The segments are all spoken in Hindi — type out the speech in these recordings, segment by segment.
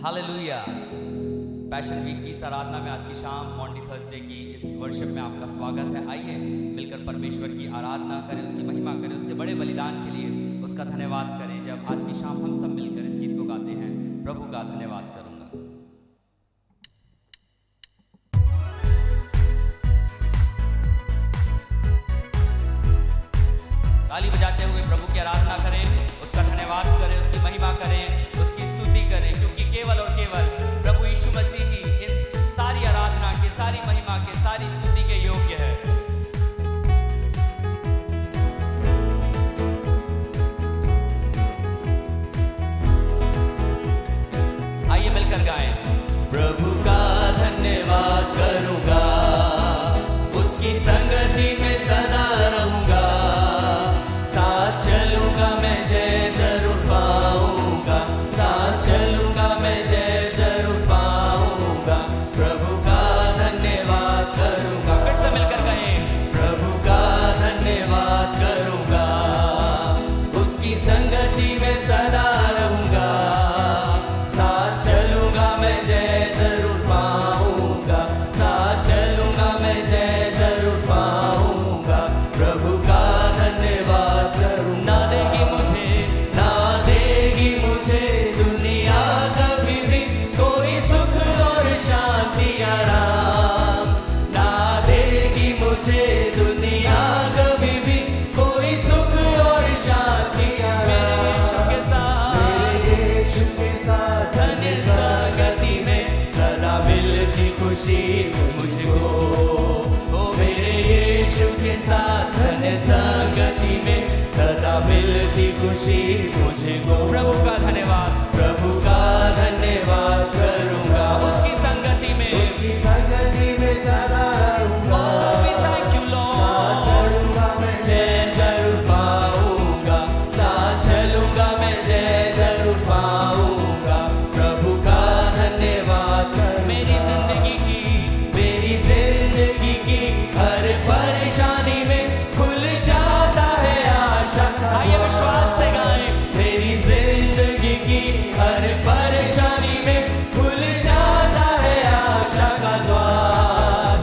हालेलुया। पैशन वीक की इस आराधना में आज की शाम मॉन्डी थर्सडे की इस वर्शिप में आपका स्वागत है। आइए मिलकर परमेश्वर की आराधना करें, उसकी महिमा करें, उसके बड़े बलिदान के लिए उसका धन्यवाद करें। जब आज की शाम हम सब मिलकर इस गीत को गाते हैं, प्रभु का धन्यवाद करूंगा। ताली बजाते हुए प्रभु की आराधना करें, उसका धन्यवाद करें, उसकी महिमा करें, उसकी स्तुति करें, क्योंकि केवल और केवल प्रभु यीशु मसीह ही इन सारी आराधना के, सारी महिमा के, सारी स्तुति के योग्य है। आइए मिलकर गाएं। प्रभु का धन्यवाद करूंगा, उसकी संगति में सदा रहूंगा, साथ चलूंगा मैं जय जरूर पाऊंगा, साथ चलूंगा मैं जय जरूर पाऊंगा। प्रभु का धन्यवाद करूंगा, फिर से मिलकर कहें। प्रभु का धन्यवाद करूंगा, उसकी संगति में सदा रहूंगा, साथ चलूंगा मैं जय जरूर पाऊंगा, साथ चलूंगा मैं जय जरूर पाऊंगा। प्रभु का धन्यवाद करूं। ना देगी मुझे दुनिया कभी भी कोई सुख और शांति आराम, ना देगी मुझे दुनिया कभी भी कोई सुख और शांति आराम। मेरे यीशु के साथ धन्य संगति में सदा मिलती खुशी मुझको, ओ मेरे यीशु के साथ धन्य संगति में सदा मिलती खुशी मुझको। प्रभु का धन्यवाद, प्रभु का धन्यवाद करूंगा, उसकी संगति में, उसकी संगति में सदा रहूंगा। We thank you Lord। साथ चलूंगा मैं जय जरूर पाऊंगा, साथ चलूंगा मैं जय जरूर पाऊंगा। प्रभु का धन्यवाद कर। मेरी जिंदगी की हर परेशानी में खुल जाता है आशा। आइए विश्वास से गाएं। मेरी जिंदगी की हर परेशानी में खुल जाता है आशा का द्वार,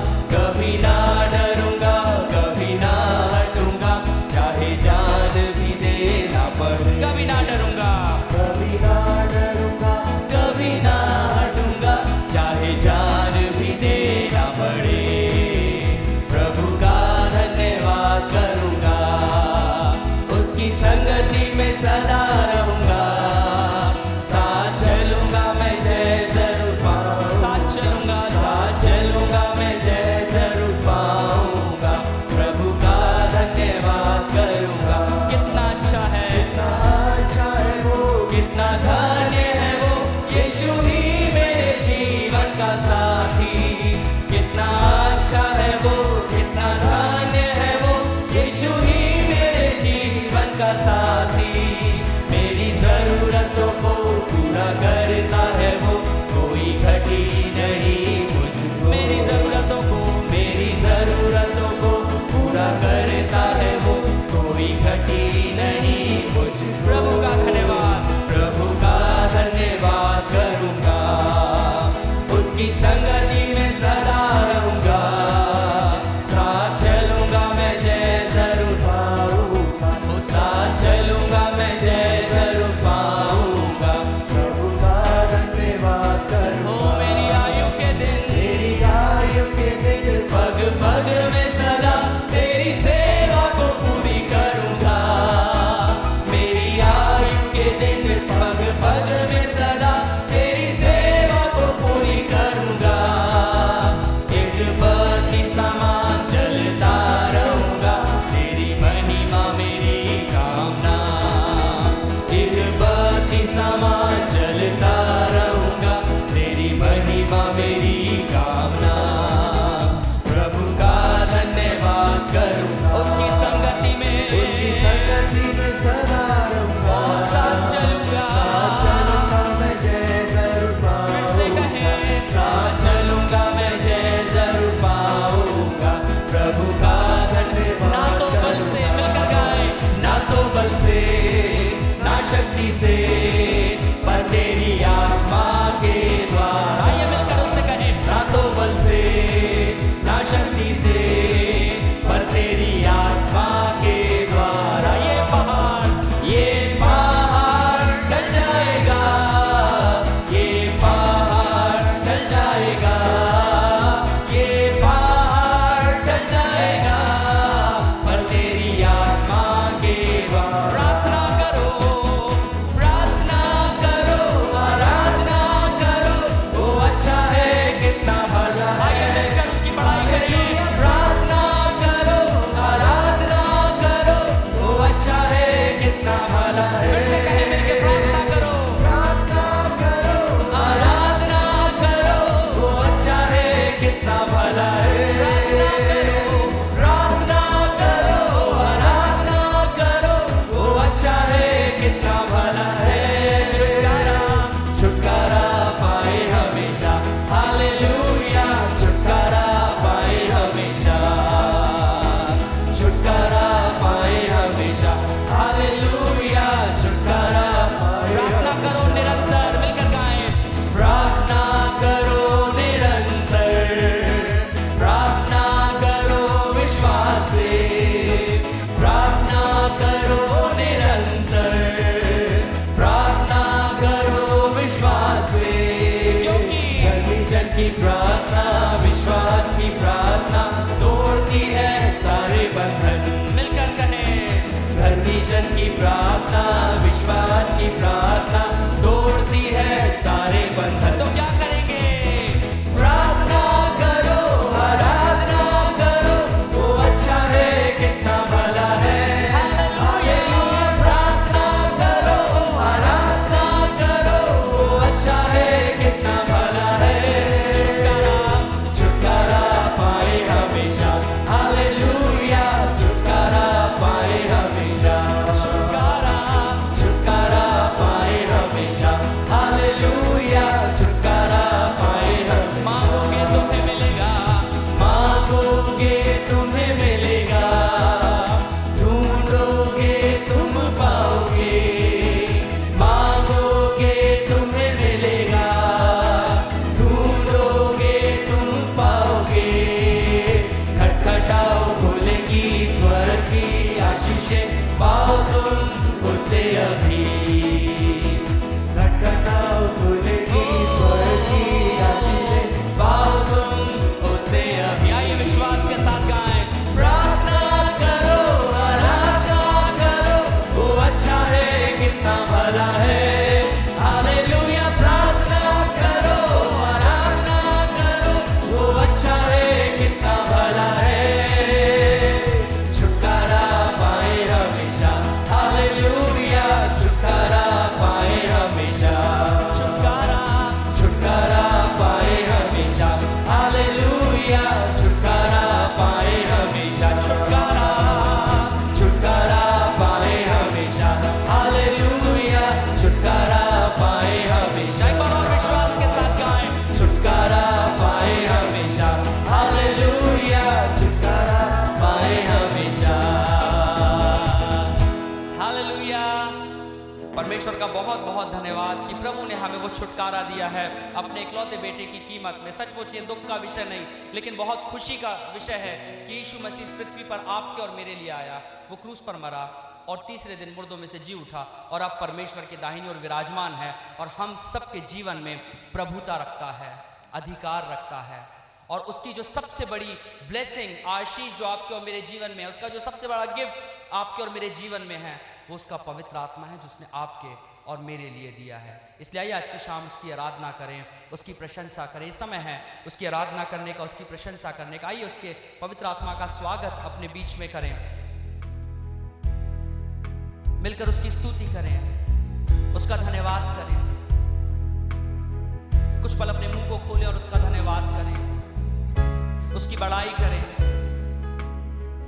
बड़ाई करें, प्रार्थना करो, आराधना करो, वो अच्छा है, कितना भला है। फिर से कहें मिलके, प्रार्थना करो, आराधना करो, वो अच्छा है, कितना भला है। प्रार्थना करो, आराधना करो, वो अच्छा है, कितना भला है। छुटकारा पाए हमेशा, हालेलुया, छुटकारा पाए हमेशा, छुटकारा पाए हमेशा, हालेलुया, छुटकारा पाए। प्रार्थना करो निरंतर, मिलकर गाएं, प्रार्थना करो निरंतर, प्रार्थना करो विश्वास से, प्रार्थना करो निरंतर, प्रार्थना करो विश्वास से, क्योंकि धर्मी जन की प्रार्थना, विश्वास की प्रार्थना तोड़ती है सारे बंधन। मिलकर कहें, धर्मी जन की प्रार्थना, विश्वास की प्रार्थना तोड़ती है सारे बंधन। तो क्या करेंगे? प्रार्थना करो, आराधना करो, वो अच्छा है, कितना भला है। हालेलुया, प्रार्थना करो, आराधना करो, वो अच्छा है, कितना भला है। छुटकारा पाए हमेशा, हालेलुया, छुटकारा पाए हमेशा, छुटकारा पाए हमेशा, हालेलुया, छुटकारा पाए हमेशा। मांगोगे तुम्हें मिलेगा, मांगोगे तुम्हें मिलेगा, ढूंढोगे तुम पाओगे, मांगोगे तुम्हें मिलेगा, ढूंढोगे तुम पाओगे, खटखटाओ खुलेगी स्वर्ग की आशीषें, पाओ तुम उसे अभी, खटखटाओ खुलेगी स्वर्ग की आशीषें, पाओ तुम उसे अभी। आइए विश्वास के साथ गाएं, प्रार्थना करो, आराधना करो, वो अच्छा है, कितना भला है। हालेलुया, प्रार्थना करो, आराधना करो, वो अच्छा है, कितना भला है। छुटकारा पाए हमेशा, हालेलुया, छुटकारा पाए हमेशा, छुटकारा पाए हमेशा, हालेलुया, छुटकारा पाए हमेशा, छुटकारा पाए हमेशा, हालेलुया, छुटकारा पाए हमेशा। एक बार और विश्वास के साथ गाएं, छुटकारा पाए हमेशा, हालेलुया, छुटकारा पाए हमेशा, हालेलुया। परमेश्वर का बहुत बहुत धन्यवाद कि प्रभु ने हमें वो छुटकारा दिया है अपने इकलौते बेटे की कीमत में। सचमुच ये दुख का विषय नहीं, लेकिन बहुत खुशी का विषय है कि यीशु मसीह इस पृथ्वी पर आपके और मेरे लिए आया, वो क्रूस पर मरा और तीसरे दिन मुर्दों में से जी उठा और अब परमेश्वर के दाहिनी ओर विराजमान है और हम सबके जीवन में प्रभुता रखता है, अधिकार रखता है। और उसकी जो सबसे बड़ी ब्लेसिंग, आशीष जो आपके और मेरे जीवन में है, उसका जो सबसे बड़ा गिफ्ट आपके और मेरे जीवन में है, वो उसका पवित्र आत्मा है, जिसने आपके और मेरे लिए दिया है। इसलिए आइए आज की शाम उसकी आराधना करें, उसकी प्रशंसा करें। इस समय है उसकी आराधना करने का, उसकी प्रशंसा करने का। आइए उसके पवित्र आत्मा का स्वागत अपने बीच में करें, मिलकर उसकी स्तुति करें, उसका धन्यवाद करें। कुछ पल अपने मुंह को खोलें और उसका धन्यवाद करें, उसकी बड़ाई करें।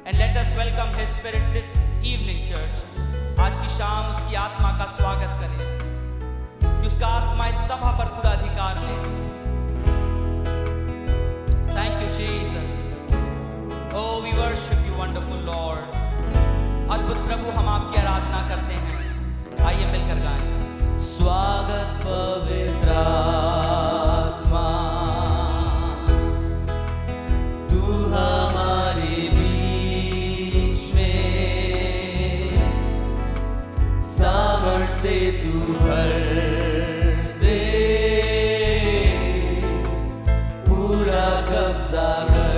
And let us welcome His Spirit this evening, church. आज की शाम उसकी आत्मा का स्वागत करें कि उसका आत्मा इस सभा पर पूरा अधिकार ले। Thank you, Jesus. Oh, we worship you, wonderful Lord. अद्भुत प्रभु, हम आपकी आराधना करते हैं। आइए मिलकर गाएं, स्वागत पवित्र आत्मा, तू हमारे बीच में, सामर्थ से तू भर दे, पूरा कब्जा कर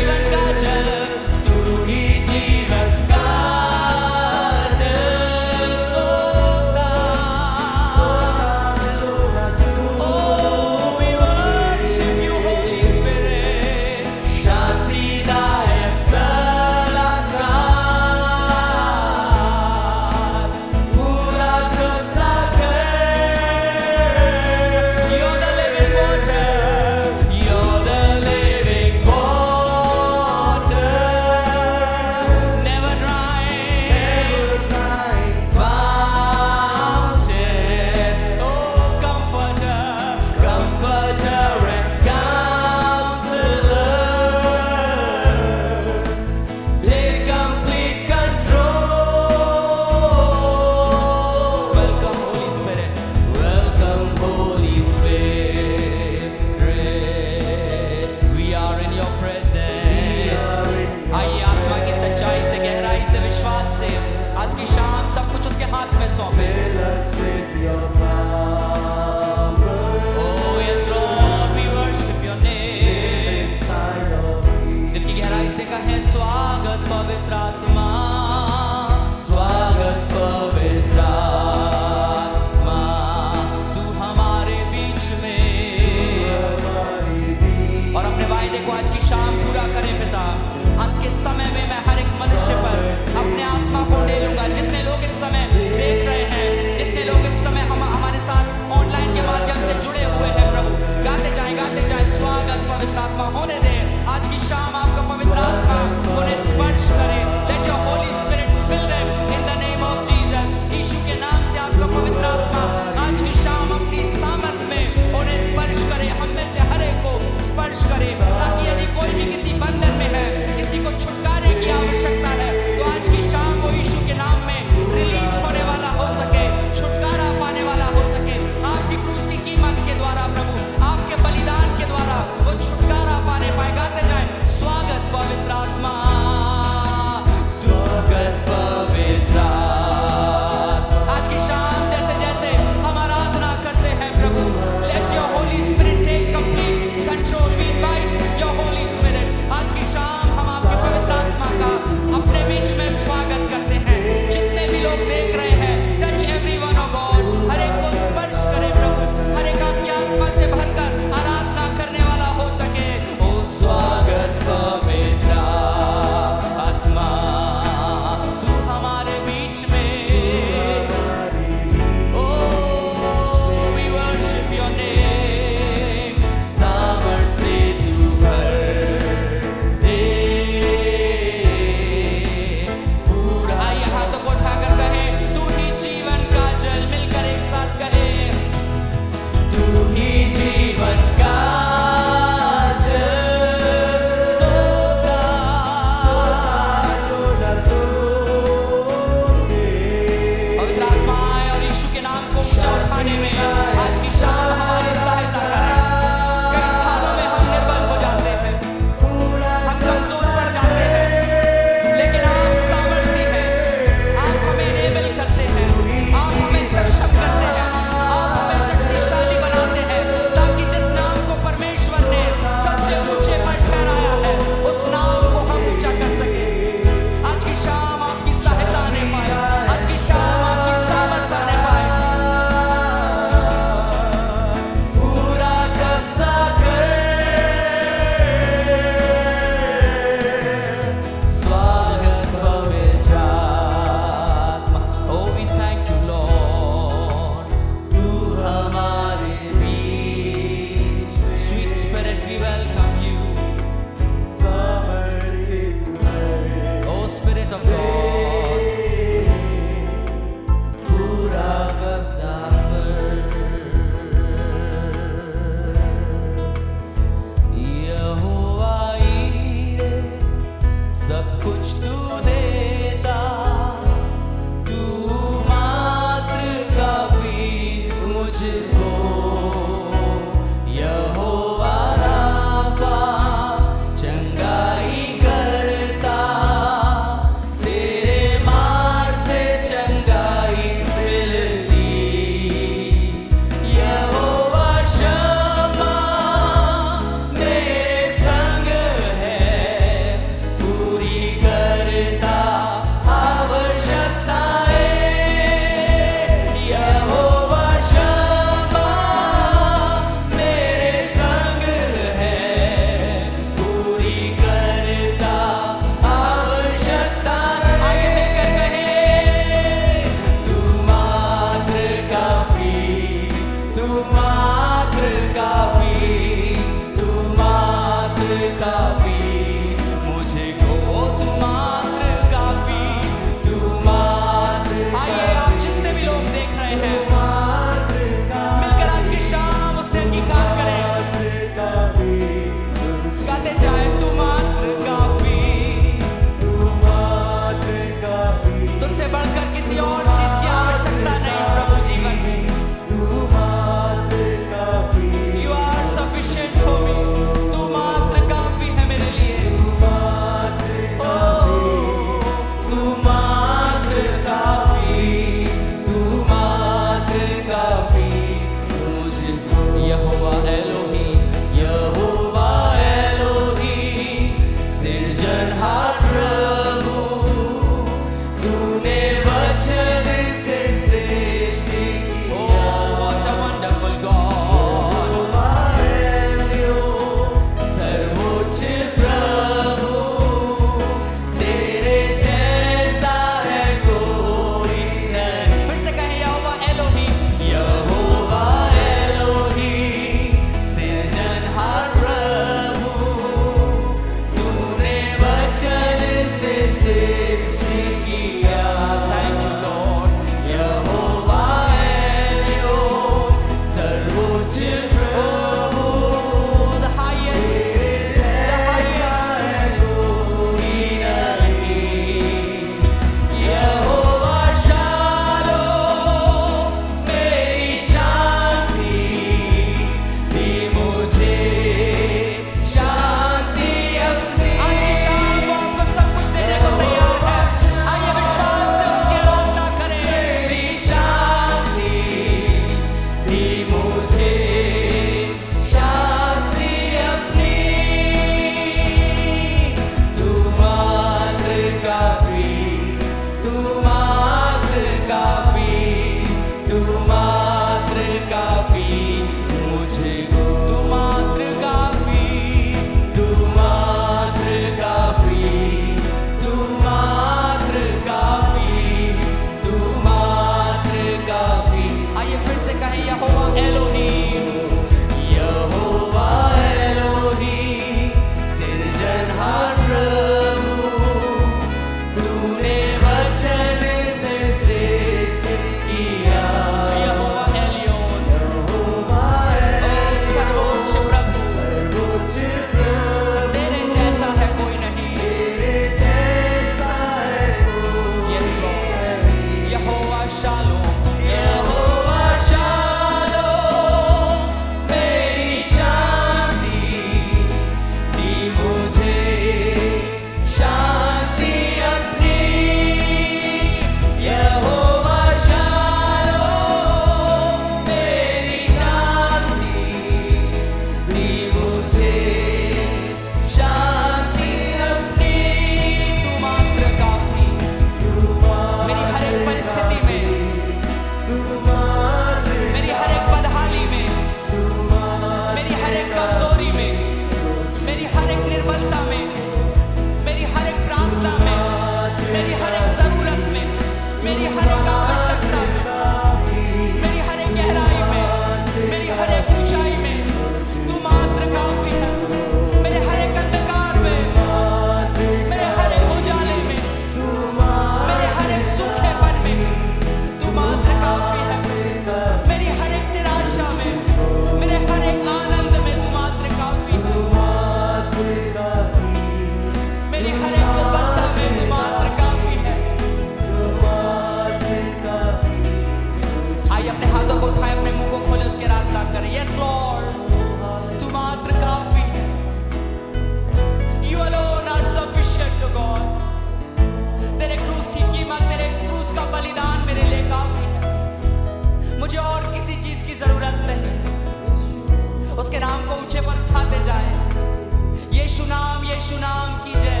यीशु नाम की जय।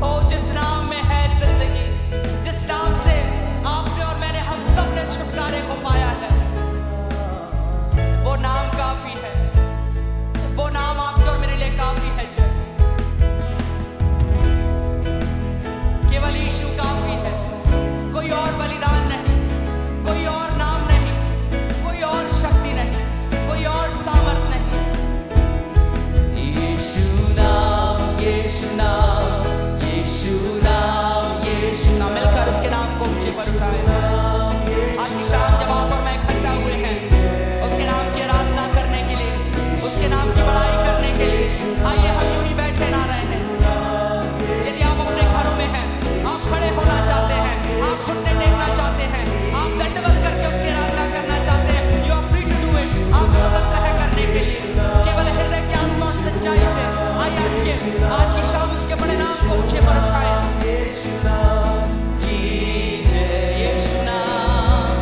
ओ जिस नाम में है जिंदगी, जिस नाम से आपने और मैंने हम सब ने छुटकारे को पाया है, वो नाम काफी है, वो नाम आपके और मेरे लिए काफी है। जय, केवल यीशु काफी है, कोई और बलिदान नहीं, कोई और नाम नहीं, कोई और शक्ति नहीं, कोई और सामर्थ नहीं। यीशु नाम, यीशु नाम, यीशु नाम, यीशु नाम। मिलकर उसके नाम को ऊंचे पर उठाएं। आज की शाम जब आप और मैं इकट्ठा हुए हैं उसके नाम की आराधना करने के लिए, उसके नाम की बड़ाई करने के लिए, आइए हम यूं ही बैठे ना रहे हैं। यदि आप अपने घरों में हैं, आप खड़े होना चाहते हैं, आप घुटने टेकना चाहते हैं, आप दंडवत करके उसकी आराधना करना चाहते हैं, you are free to do it. आप स्वतंत्र है करने के लिए, केवल हृदय की आत्मा और सच्चाई से आइए आज की शाम उसके बड़े नाम को ऊंचे पर उठाएं। यीशु नाम की जय, यीशु नाम,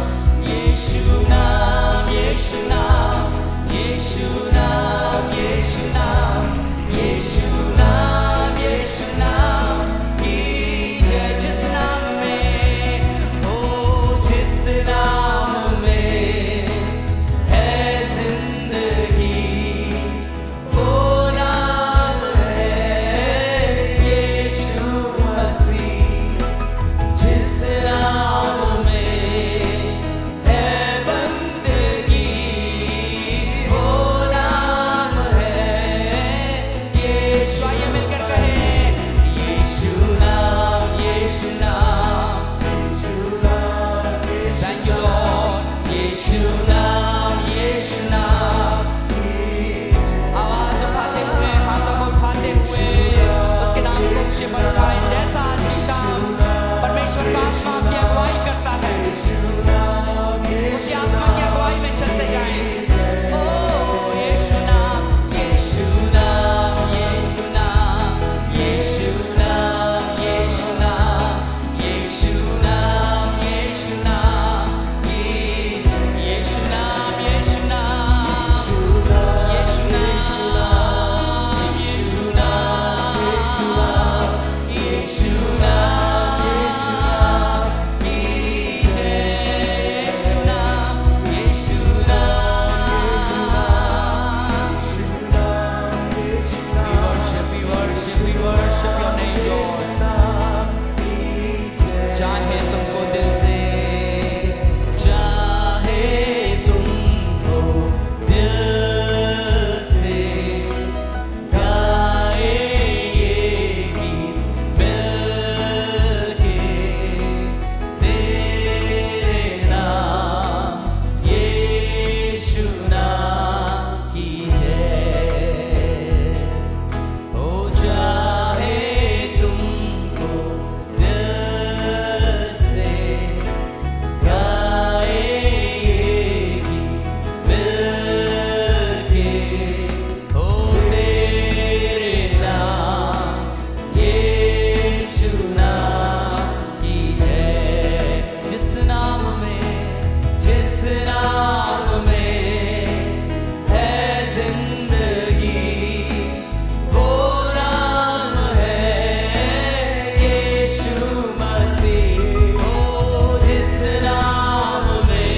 यीशु नाम, यीशु नाम, यीशु नाम, यीशु नाम, यीशु नाम, यीशु नाम की जय। जिस नाम में, ओ जिस नाम में है जिंदगी, वो नाम है यीशु मसीह। जिस नाम में है बंदगी, वो नाम है यीशु। आइए मिलकर कहें यीशु नाम, यीशु नाम, यीशु नाम। Thank you Lord. यीशु नाम, यीशु नाम। आवाज उठाते हुए, हाथों को उठाते हुए उसके नाम को ऊंचे पर उठाएं। जैसा आज की शाम परमेश्वर का आत्मा आपकी अगुवाई करता है, उसी आत्मा की अगुवाई में चलते जाएं। ओ यीशु नाम, यीशु नाम, यीशु नाम, यीशु नाम, यीशु नाम, यीशु नाम, यीशु नाम की यीशु नाम, यीशु नाम, यीशु नाम, यीशु नाम, यीशु नाम, यीशु नाम की जय। यीशु नाम, यीशु नाम, we worship, we worship, we worship your name, Lord. चाहे तुमको दिल से, चाहे तुमको दिल से गाए ये गीत मिलके, तेरे नाम यीशु नाम की जय। ओ चाहे तुमको दिल से गाए ये गीत मिलके, ओ तेरे नाम यीशु नाम की जय। जिस नाम में है जिंदगी, वो नाम है यीशु मसीह। ओ जिस नाम में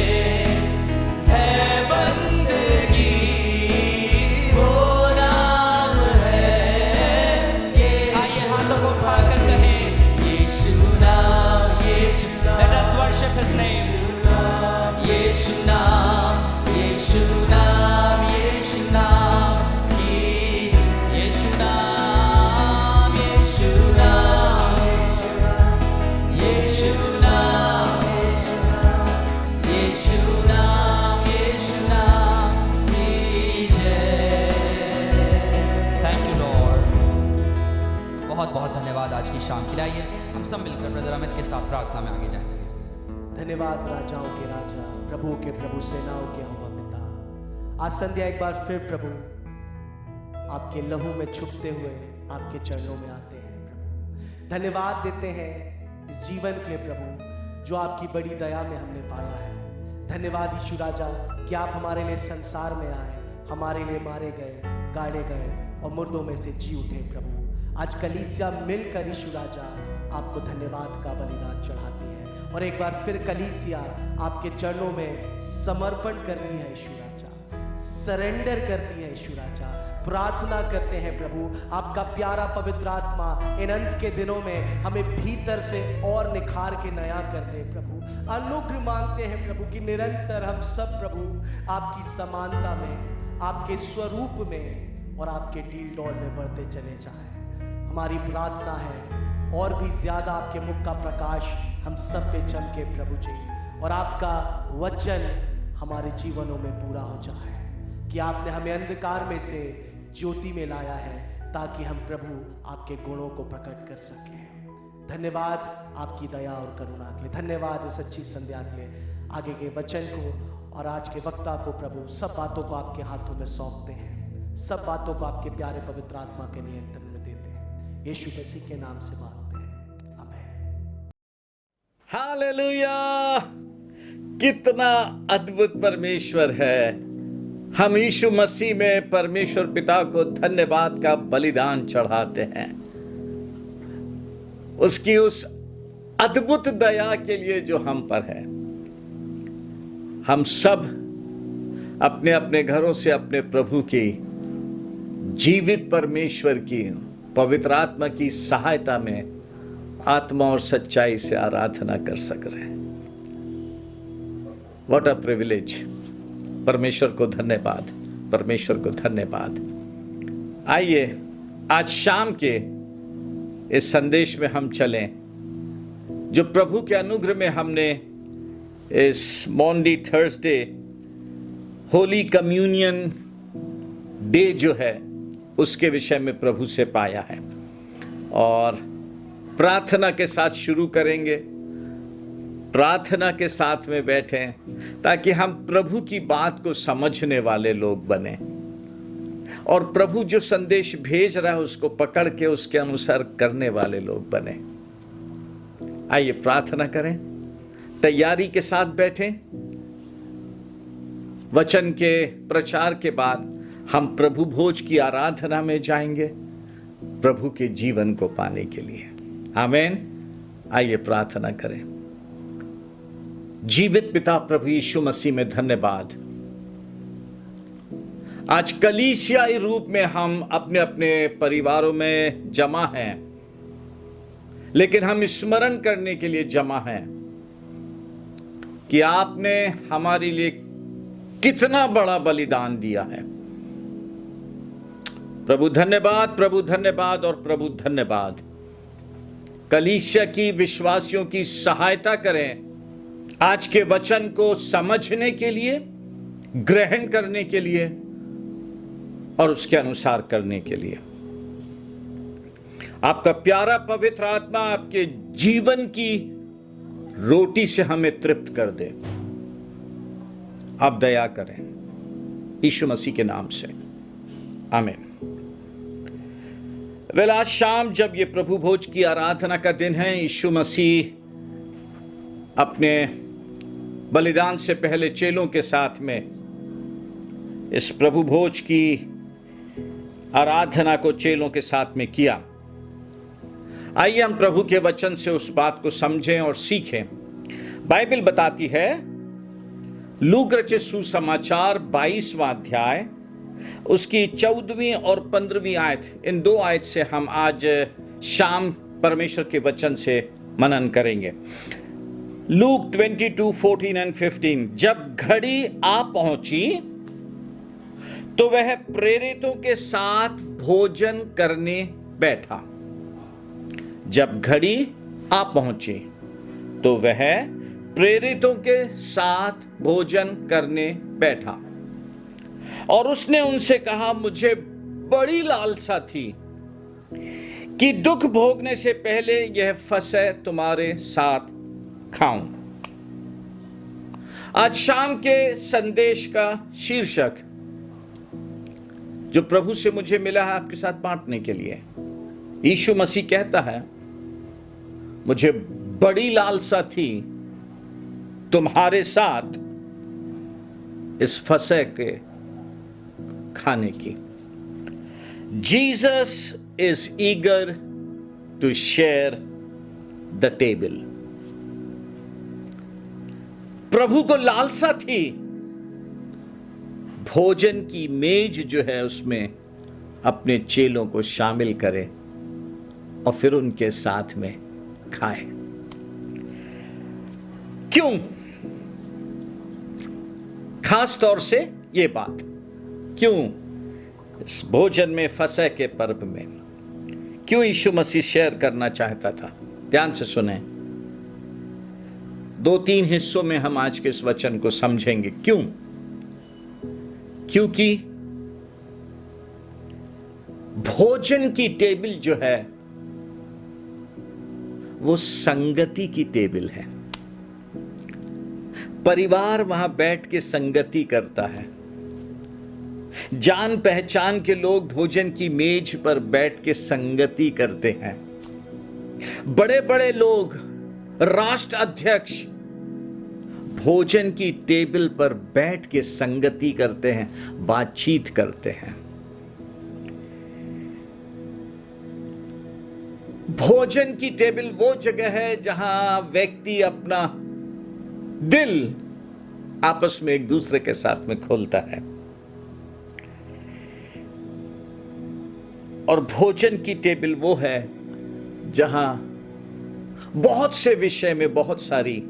है बंदगी, वो नाम है ये। आइए हाथों को उठाकर कहें यीशु नाम, यीशु नाम। Let us worship his name. यीशु नाम, यीशु नाम, यीशु नाम की यीशु नाम, यीशु नाम, यीशु नाम, यीशु नाम, यीशु नाम की जय। Thank you Lord. बहुत बहुत धन्यवाद आज की शाम के लिए। आइए हम सब मिलकर ब्रदर अमित के साथ प्रार्थना में आगे जाएंगे। धन्यवाद राजाओं के राजा, प्रभु के प्रभु, सेनाओं के यहोवा पिता। आज संध्या एक बार फिर प्रभु आपके लहू में छुपते हुए आपके चरणों में आते हैं प्रभु। धन्यवाद देते हैं इस जीवन के लिए प्रभु जो आपकी बड़ी दया में हमने पाया है। धन्यवाद यीशु राजा कि आप हमारे लिए संसार में आए, हमारे लिए मारे गए, गाड़े गए और मुर्दों में से जी उठे प्रभु। आज कलीसिया मिलकर यीशु राजा आपको धन्यवाद का बलिदान चढ़ाती है और एक बार फिर कलीसिया आपके चरणों में समर्पण करती है यीशु राजा, सरेंडर करती है यीशु राजा। प्रार्थना करते हैं प्रभु आपका प्यारा पवित्र आत्मा इन अंत के दिनों में हमें भीतर से और निखार के नया कर दे प्रभु। अनुग्रह मांगते हैं प्रभु कि निरंतर हम सब प्रभु आपकी समानता में, आपके स्वरूप में और आपके डील डॉल में बढ़ते चले जाएं। हमारी प्रार्थना है और भी ज्यादा आपके मुख का प्रकाश हम सब पे चमके प्रभु जी, और आपका वचन हमारे जीवनों में पूरा हो जाए कि आपने हमें अंधकार में से ज्योति में लाया है ताकि हम प्रभु आपके गुणों को प्रकट कर सकें। धन्यवाद आपकी दया और करुणा के लिए, धन्यवाद इस अच्छी संध्या के लिए। आगे के वचन को और आज के वक्ता को प्रभु सब बातों को आपके हाथों में सौंपते हैं, सब बातों को आपके प्यारे पवित्र आत्मा के नियंत्रण में देते हैं। यीशु मसीह के नाम से मांगते हैं, आमीन। हालेलुया! कितना अद्भुत परमेश्वर है। हम यीशु मसीह में परमेश्वर पिता को धन्यवाद का बलिदान चढ़ाते हैं, उसकी उस अद्भुत दया के लिए जो हम पर है। हम सब अपने अपने घरों से अपने प्रभु की जीवित परमेश्वर की पवित्र आत्मा की सहायता में आत्मा और सच्चाई से आराधना कर सक रहे हैं। What a privilege! परमेश्वर को धन्यवाद, परमेश्वर को धन्यवाद। आइए आज शाम के इस संदेश में हम चलें जो प्रभु के अनुग्रह में हमने इस Maundy Thursday holy communion day जो है उसके विषय में प्रभु से पाया है, और प्रार्थना के साथ शुरू करेंगे। प्रार्थना के साथ में बैठें ताकि हम प्रभु की बात को समझने वाले लोग बने और प्रभु जो संदेश भेज रहा है उसको पकड़ के उसके अनुसार करने वाले लोग बने। आइए प्रार्थना करें, तैयारी के साथ बैठें। वचन के प्रचार के बाद हम प्रभु भोज की आराधना में जाएंगे प्रभु के जीवन को पाने के लिए। आमीन। आइए प्रार्थना करें। जीवित पिता प्रभु यीशु मसीह में धन्यवाद। आज कलीसियाई रूप में हम अपने अपने परिवारों में जमा हैं, लेकिन हम स्मरण करने के लिए जमा हैं कि आपने हमारे लिए कितना बड़ा बलिदान दिया है। प्रभु धन्यवाद, प्रभु धन्यवाद और प्रभु धन्यवाद। कलीसिया की विश्वासियों की सहायता करें आज के वचन को समझने के लिए, ग्रहण करने के लिए और उसके अनुसार करने के लिए। आपका प्यारा पवित्र आत्मा आपके जीवन की रोटी से हमें तृप्त कर दे। आप दया करें यीशु मसीह के नाम से, आमीन। वेल, आज शाम जब ये प्रभु भोज की आराधना का दिन है, यीशु मसीह अपने बलिदान से पहले चेलों के साथ में इस प्रभु भोज की आराधना को चेलों के साथ में किया। आइए हम प्रभु के वचन से उस बात को समझें और सीखें। बाइबल बताती है, लूक रचित सुसमाचार 22वां अध्याय उसकी 14वीं और 15वीं आयत, इन दो आयत से हम आज शाम परमेश्वर के वचन से मनन करेंगे। लूक 22:14 और 15। जब घड़ी आ पहुंची तो वह प्रेरितों के साथ भोजन करने बैठा। जब घड़ी आ पहुंची तो वह प्रेरितों के साथ भोजन करने बैठा और उसने उनसे कहा, मुझे बड़ी लालसा थी कि दुख भोगने से पहले यह फसह तुम्हारे साथ खाऊं। आज शाम के संदेश का शीर्षक जो प्रभु से मुझे मिला है आपके साथ बांटने के लिए, यीशु मसीह कहता है, मुझे बड़ी लालसा थी तुम्हारे साथ इस फसह के खाने की। Jesus is eager to share the table. प्रभु को लालसा थी भोजन की मेज जो है उसमें अपने चेलों को शामिल करे और फिर उनके साथ में खाए। क्यों? खास तौर से ये बात क्यों इस भोजन में, फसह के पर्व में क्यों यीशु मसीह शेयर करना चाहता था? ध्यान से सुने। 2-3 हिस्सों में हम आज के इस वचन को समझेंगे। क्यों? क्योंकि भोजन की टेबल जो है वो संगति की टेबल है। परिवार वहां बैठ के संगति करता है। जान पहचान के लोग भोजन की मेज पर बैठ के संगति करते हैं। बड़े बड़े लोग, राष्ट्र अध्यक्ष भोजन की टेबल पर बैठ के संगति करते हैं, बातचीत करते हैं। भोजन की टेबल वो जगह है जहां व्यक्ति अपना दिल आपस में एक दूसरे के साथ में खोलता है। और भोजन की टेबल वो है जहां बहुत से विषय में बहुत सारी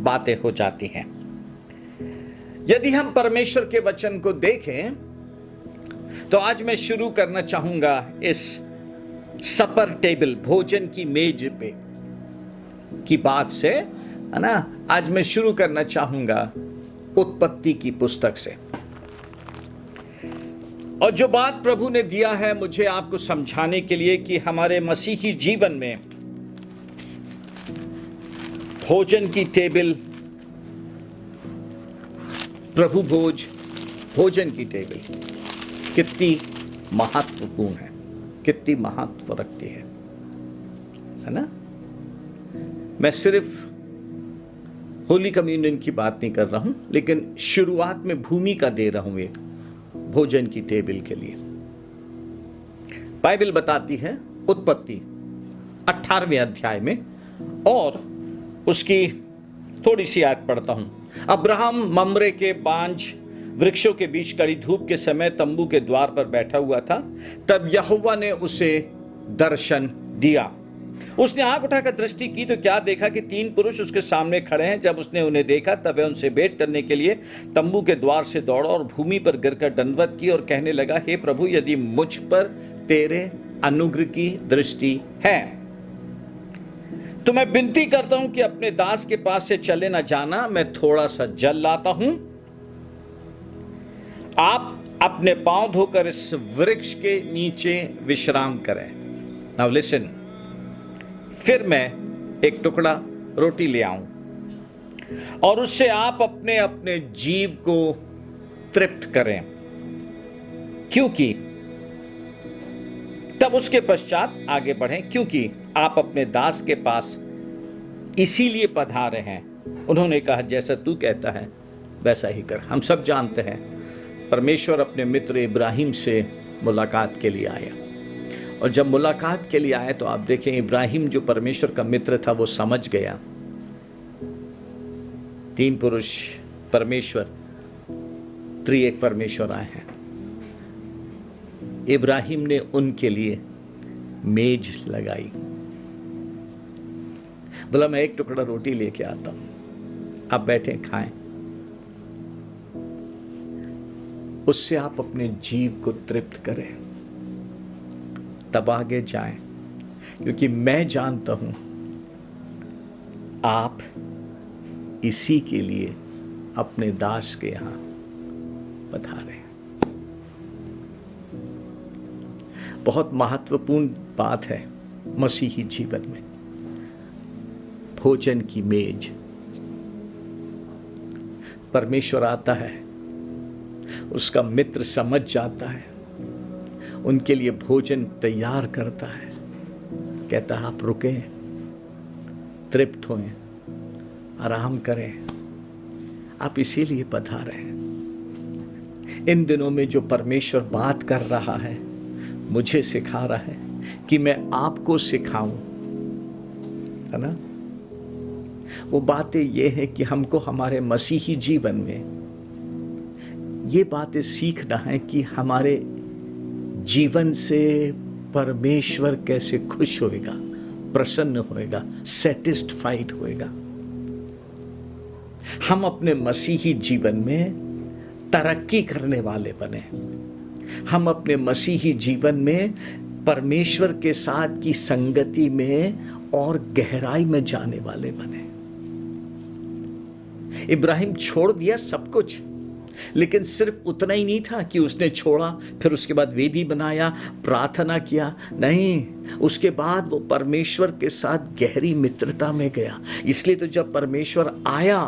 बातें हो जाती हैं। यदि हम परमेश्वर के वचन को देखें तो आज मैं शुरू करना चाहूंगा इस सपर टेबल, भोजन की मेज पे की बात से, है ना। आज मैं शुरू करना चाहूंगा उत्पत्ति की पुस्तक से। और जो बात प्रभु ने दिया है मुझे आपको समझाने के लिए कि हमारे मसीही जीवन में भोजन की टेबल, प्रभु भोजन की टेबल कितनी महत्वपूर्ण है, कितनी महत्व रखती है ना। मैं सिर्फ होली कम्युनियन की बात नहीं कर रहा हूं, लेकिन शुरुआत में भूमिका दे रहा हूं एक भोजन की टेबल के लिए। बाइबल बताती है उत्पत्ति 18वें अध्याय में, और उसकी थोड़ी सी आयत पढ़ता हूं। अब्राहम ममरे के बांझ वृक्षों के बीच कड़ी धूप के समय तंबू के द्वार पर बैठा हुआ था। तब यहोवा ने उसे दर्शन दिया। उसने आंख उठाकर दृष्टि की तो क्या देखा कि 3 पुरुष उसके सामने खड़े हैं। जब उसने उन्हें देखा तब वह उनसे भेंट करने के लिए तंबू के द्वार से दौड़ा और भूमि पर गिरकर दंडवत की और कहने लगा, हे प्रभु, यदि मुझ पर तेरे अनुग्रह की दृष्टि है तो मैं विनती करता हूं कि अपने दास के पास से चले न जाना। मैं थोड़ा सा जल लाता हूं, आप अपने पांव धोकर इस वृक्ष के नीचे विश्राम करें। नाउ लिसन, फिर मैं एक टुकड़ा रोटी ले आऊं और उससे आप अपने अपने जीव को तृप्त करें, क्योंकि तब उसके पश्चात आगे बढ़ें, क्योंकि आप अपने दास के पास इसीलिए पधारे हैं। उन्होंने कहा, जैसा तू कहता है वैसा ही कर। हम सब जानते हैं परमेश्वर अपने मित्र इब्राहिम से मुलाकात के लिए आया, और जब मुलाकात के लिए आए तो आप देखें इब्राहिम जो परमेश्वर का मित्र था वो समझ गया 3 पुरुष परमेश्वर, त्रिएक परमेश्वर आए हैं। इब्राहिम ने उनके लिए मेज लगाई, बोला मैं एक टुकड़ा रोटी लेके आता हूं, आप बैठे खाएं, उससे आप अपने जीव को तृप्त करें, तब आगे जाएं, क्योंकि मैं जानता हूं आप इसी के लिए अपने दास के यहां पधारे। बहुत महत्वपूर्ण बात है मसीही जीवन में, भोजन की मेज। परमेश्वर आता है, उसका मित्र समझ जाता है, उनके लिए भोजन तैयार करता है, कहता है आप रुकें, तृप्त होएं, आराम करें, आप इसीलिए पधारे हैं। इन दिनों में जो परमेश्वर बात कर रहा है मुझे सिखा रहा है कि मैं आपको सिखाऊं, है ना। वो बातें ये है कि हमको हमारे मसीही जीवन में ये बातें सीखना है कि हमारे जीवन से परमेश्वर कैसे खुश होएगा, प्रसन्न होएगा, सेटिस्फाइड होएगा। हम अपने मसीही जीवन में तरक्की करने वाले बने, हम अपने मसीही जीवन में परमेश्वर के साथ की संगति में और गहराई में जाने वाले बने। इब्राहिम छोड़ दिया सब कुछ, लेकिन सिर्फ उतना ही नहीं था कि उसने छोड़ा फिर उसके बाद वेदी बनाया, प्रार्थना किया। नहीं, उसके बाद वो परमेश्वर के साथ गहरी मित्रता में गया। इसलिए तो जब परमेश्वर आया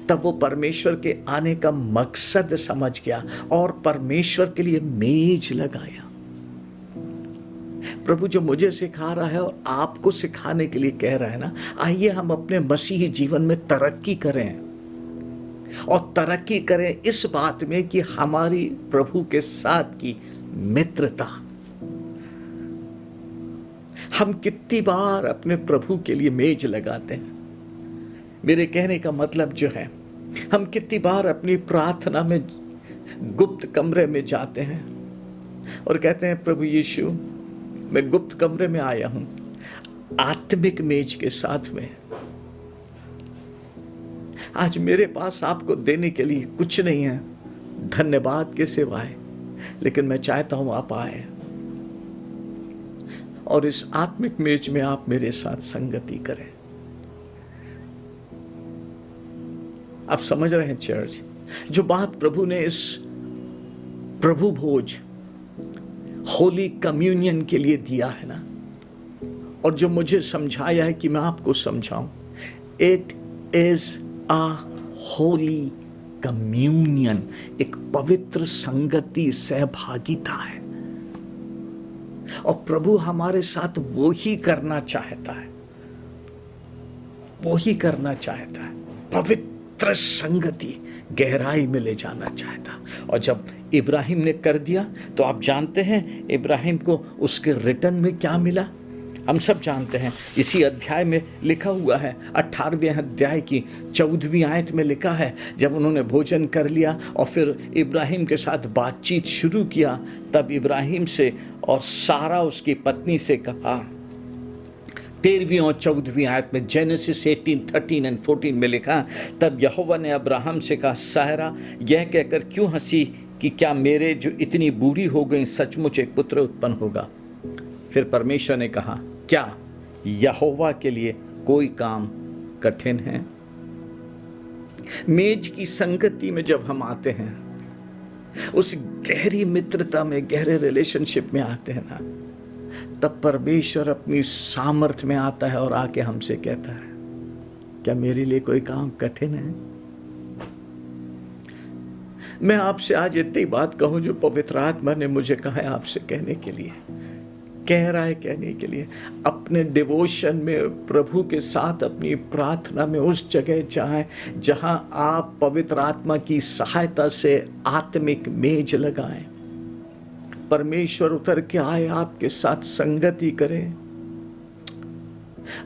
तब वो परमेश्वर के आने का मकसद समझ गया और परमेश्वर के लिए मेज लगाया। प्रभु जो मुझे सिखा रहा है और आपको सिखाने के लिए कह रहा है ना, आइए हम अपने मसीही जीवन में तरक्की करें, और तरक्की करें इस बात में कि हमारी प्रभु के साथ की मित्रता। हम कितनी बार अपने प्रभु के लिए मेज लगाते हैं। मेरे कहने का मतलब जो है, हम कितनी बार अपनी प्रार्थना में गुप्त कमरे में जाते हैं और कहते हैं, प्रभु यीशु, मैं गुप्त कमरे में आया हूं आत्मिक मेज के साथ में। आज मेरे पास आपको देने के लिए कुछ नहीं है धन्यवाद के सिवाय, लेकिन मैं चाहता हूं आप आए और इस आत्मिक मेज में आप मेरे साथ संगति करें। आप समझ रहे हैं चर्च, जो बात प्रभु ने इस प्रभु भोज होली कम्युनियन के लिए दिया है ना, और जो मुझे समझाया है कि मैं आपको समझाऊं, it is a holy communion, एक पवित्र संगति, सहभागिता है। और प्रभु हमारे साथ वो ही करना चाहता है, वो ही करना चाहता है, पवित्र संगति, गहराई में ले जाना चाहता। और जब इब्राहिम ने कर दिया तो आप जानते हैं इब्राहिम को उसके रिटर्न में क्या मिला। हम सब जानते हैं, इसी अध्याय में लिखा हुआ है, 18वें अध्याय की 14वीं आयत में लिखा है, जब उन्होंने भोजन कर लिया और फिर इब्राहिम के साथ बातचीत शुरू किया, तब इब्राहिम से और सारा उसकी पत्नी से कहा, 13वीं और 14वीं आयत में, जेनेसिस 18, 13 और 14 में लिखा, तब यहोवा ने अब्राहम से कहा, सारा यह कहकर क्यों हंसी कि क्या मेरे जो इतनी बूढ़ी हो गई सचमुच एक पुत्र उत्पन्न होगा। फिर परमेश्वर ने कहा, क्या यहोवा के लिए कोई काम कठिन है। मेज की संगति में जब हम आते हैं, उस गहरी मित्रता में, गहरे रिलेशनशिप में आते हैं ना, तब परमेश्वर अपनी सामर्थ्य में आता है और आके हमसे कहता है, क्या मेरे लिए कोई काम कठिन है। मैं आपसे आज इतनी बात कहूं जो पवित्र आत्मा ने मुझे कहा है आपसे कहने के लिए, कह रहा है कहने के लिए। अपने डिवोशन में प्रभु के साथ अपनी प्रार्थना में उस जगह जाएं जहां आप पवित्र आत्मा की सहायता से आत्मिक मेज लगाएं। परमेश्वर उतर के आए, आपके साथ संगति करें।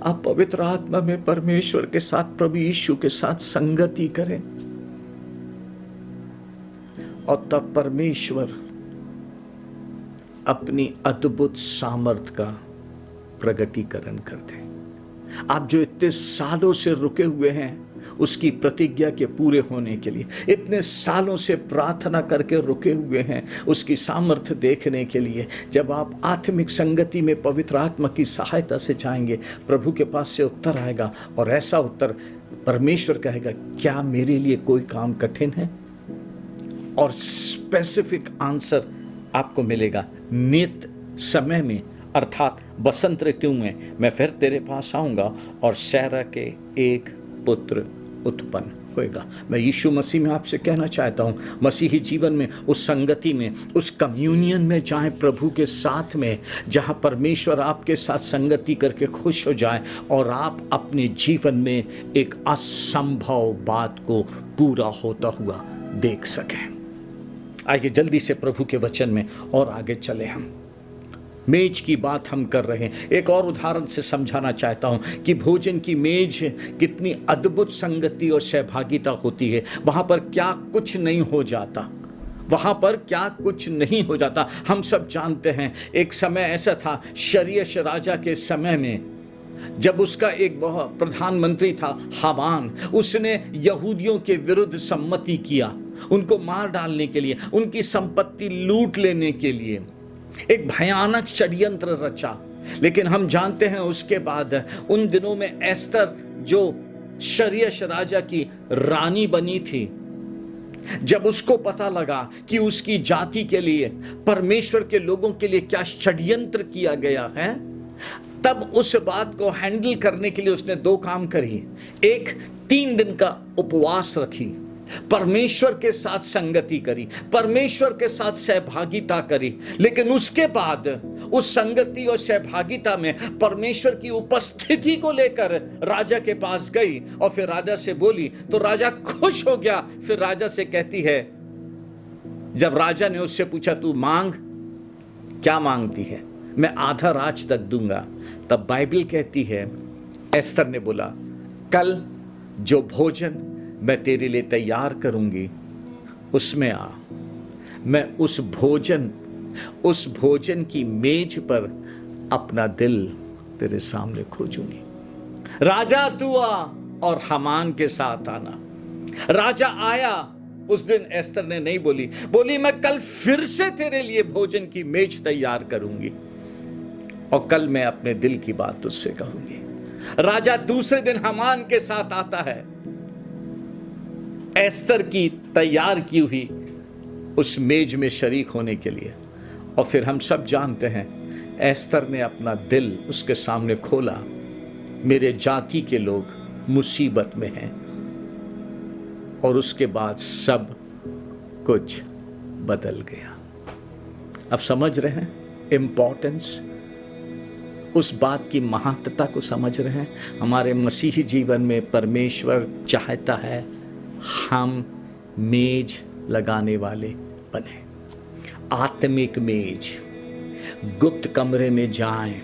आप पवित्र आत्मा में परमेश्वर के साथ, प्रभु यीशु के साथ संगति करें, और तब परमेश्वर अपनी अद्भुत सामर्थ का प्रगटीकरण कर दे। आप जो इतने सालों से रुके हुए हैं उसकी प्रतिज्ञा के पूरे होने के लिए, इतने सालों से प्रार्थना करके रुके हुए हैं उसकी सामर्थ्य देखने के लिए, जब आप आत्मिक संगति में पवित्र आत्मा की सहायता से जाएंगे, प्रभु के पास से उत्तर आएगा, और ऐसा उत्तर परमेश्वर कहेगा, क्या मेरे लिए कोई काम कठिन है। और स्पेसिफिक आंसर आपको मिलेगा नित समय में, अर्थात बसंत ऋतु में मैं फिर तेरे पास आऊंगा और सैरा के एक पुत्र उत्पन्न होएगा। मैं यीशु मसीह में आपसे कहना चाहता हूं, मसीही जीवन में उस संगति में, उस कम्युनियन में जाएं प्रभु के साथ में, जहां परमेश्वर आपके साथ संगति करके खुश हो जाए और आप अपने जीवन में एक असंभव बात को पूरा होता हुआ देख सकें। आइए जल्दी से प्रभु के वचन में और आगे चले। हम मेज की बात हम कर रहे हैं। एक और उदाहरण से समझाना चाहता हूं कि भोजन की मेज कितनी अद्भुत संगति और सहभागिता होती है। वहां पर क्या कुछ नहीं हो जाता, वहां पर क्या कुछ नहीं हो जाता। हम सब जानते हैं एक समय ऐसा था शरीयश राजा के समय में, जब उसका एक बहुत प्रधानमंत्री था हामान, उसने यहूदियों के विरुद्ध सम्मति किया, उनको मार डालने के लिए, उनकी संपत्ति लूट लेने के लिए एक भयानक षड्यंत्र रचा। लेकिन हम जानते हैं उसके बाद उन दिनों में एस्तर जो शरीयश राजा की रानी बनी थी, जब उसको पता लगा कि उसकी जाति के लिए, परमेश्वर के लोगों के लिए क्या षड्यंत्र किया गया है, तब उस बात को हैंडल करने के लिए उसने दो काम करी। एक, 3 दिन का उपवास रखी, परमेश्वर के साथ संगति करी, परमेश्वर के साथ सहभागिता करी। लेकिन उसके बाद उस संगति और सहभागिता में परमेश्वर की उपस्थिति को लेकर राजा के पास गई और फिर राजा से बोली, तो राजा खुश हो गया। फिर राजा से कहती है, जब राजा ने उससे पूछा तू मांग, क्या मांगती है? मैं आधा राज तक दूंगा। तब बाइबल कहती है एस्तर ने बोला, कल जो भोजन मैं तेरे लिए तैयार करूंगी उसमें आ, मैं उस भोजन की मेज पर अपना दिल तेरे सामने खोजूंगी। राजा तू आ और हामान के साथ आना। राजा आया। उस दिन एस्तर ने नहीं बोली मैं कल फिर से तेरे लिए भोजन की मेज तैयार करूंगी और कल मैं अपने दिल की बात तुझसे कहूंगी। राजा दूसरे दिन हामान के साथ आता है, एस्तर की तैयार की हुई उस मेज में शरीक होने के लिए। और फिर हम सब जानते हैं एस्तर ने अपना दिल उसके सामने खोला, मेरे जाति के लोग मुसीबत में हैं। और उसके बाद सब कुछ बदल गया। अब समझ रहे हैं इंपॉर्टेंस, उस बात की महत्ता को समझ रहे हैं। हमारे मसीही जीवन में परमेश्वर चाहता है हम मेज लगाने वाले बने, आत्मिक मेज। गुप्त कमरे में जाएं,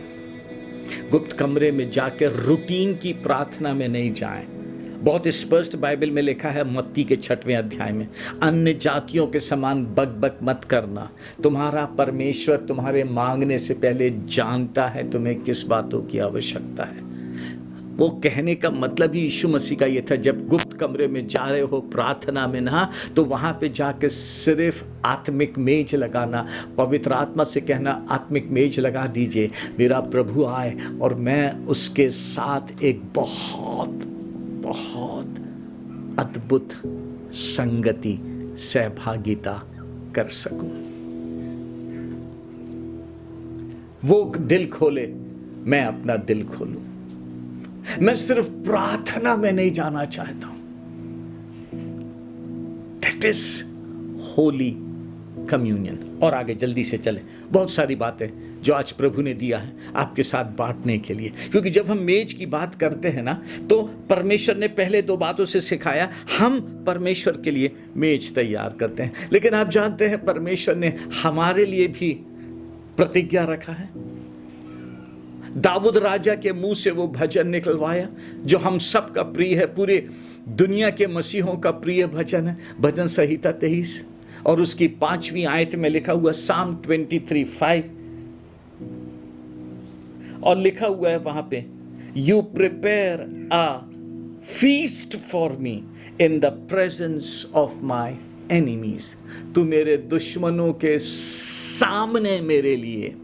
गुप्त कमरे में जाकर रूटीन की प्रार्थना में नहीं जाएं। बहुत स्पष्ट बाइबल में लिखा है मत्ती के 6वें अध्याय में, अन्य जातियों के समान बक मत करना, तुम्हारा परमेश्वर तुम्हारे मांगने से पहले जानता है तुम्हें किस बातों की आवश्यकता है। वो कहने का मतलब ही यीशु मसीह का ये था, जब गुप्त कमरे में जा रहे हो प्रार्थना में ना, तो वहां पे जाके सिर्फ आत्मिक मेज लगाना, पवित्र आत्मा से कहना आत्मिक मेज लगा दीजिए, मेरा प्रभु आए और मैं उसके साथ एक बहुत बहुत अद्भुत संगति, सहभागिता कर सकूं। वो दिल खोले, मैं अपना दिल खोलूं। मैं सिर्फ प्रार्थना में नहीं जाना चाहता हूं। That is holy communion. और आगे जल्दी से चले, बहुत सारी बातें जो आज प्रभु ने दिया है आपके साथ बांटने के लिए। क्योंकि जब हम मेज की बात करते हैं ना, तो परमेश्वर ने पहले 2 बातों से सिखाया, हम परमेश्वर के लिए मेज तैयार करते हैं। लेकिन आप जानते हैं परमेश्वर ने हमारे लिए भी प्रतिज्ञा रखा है। दाऊद राजा के मुंह से वो भजन निकलवाया जो हम सब का प्रिय है, पूरे दुनिया के मसीहों का प्रिय भजन है, भजन संहिता 23 और उसकी 5वीं आयत में लिखा हुआ Psalm 23:5 और लिखा हुआ है वहां पे, you prepare a feast for me in the presence of my enemies. तू मेरे दुश्मनों के सामने मेरे लिए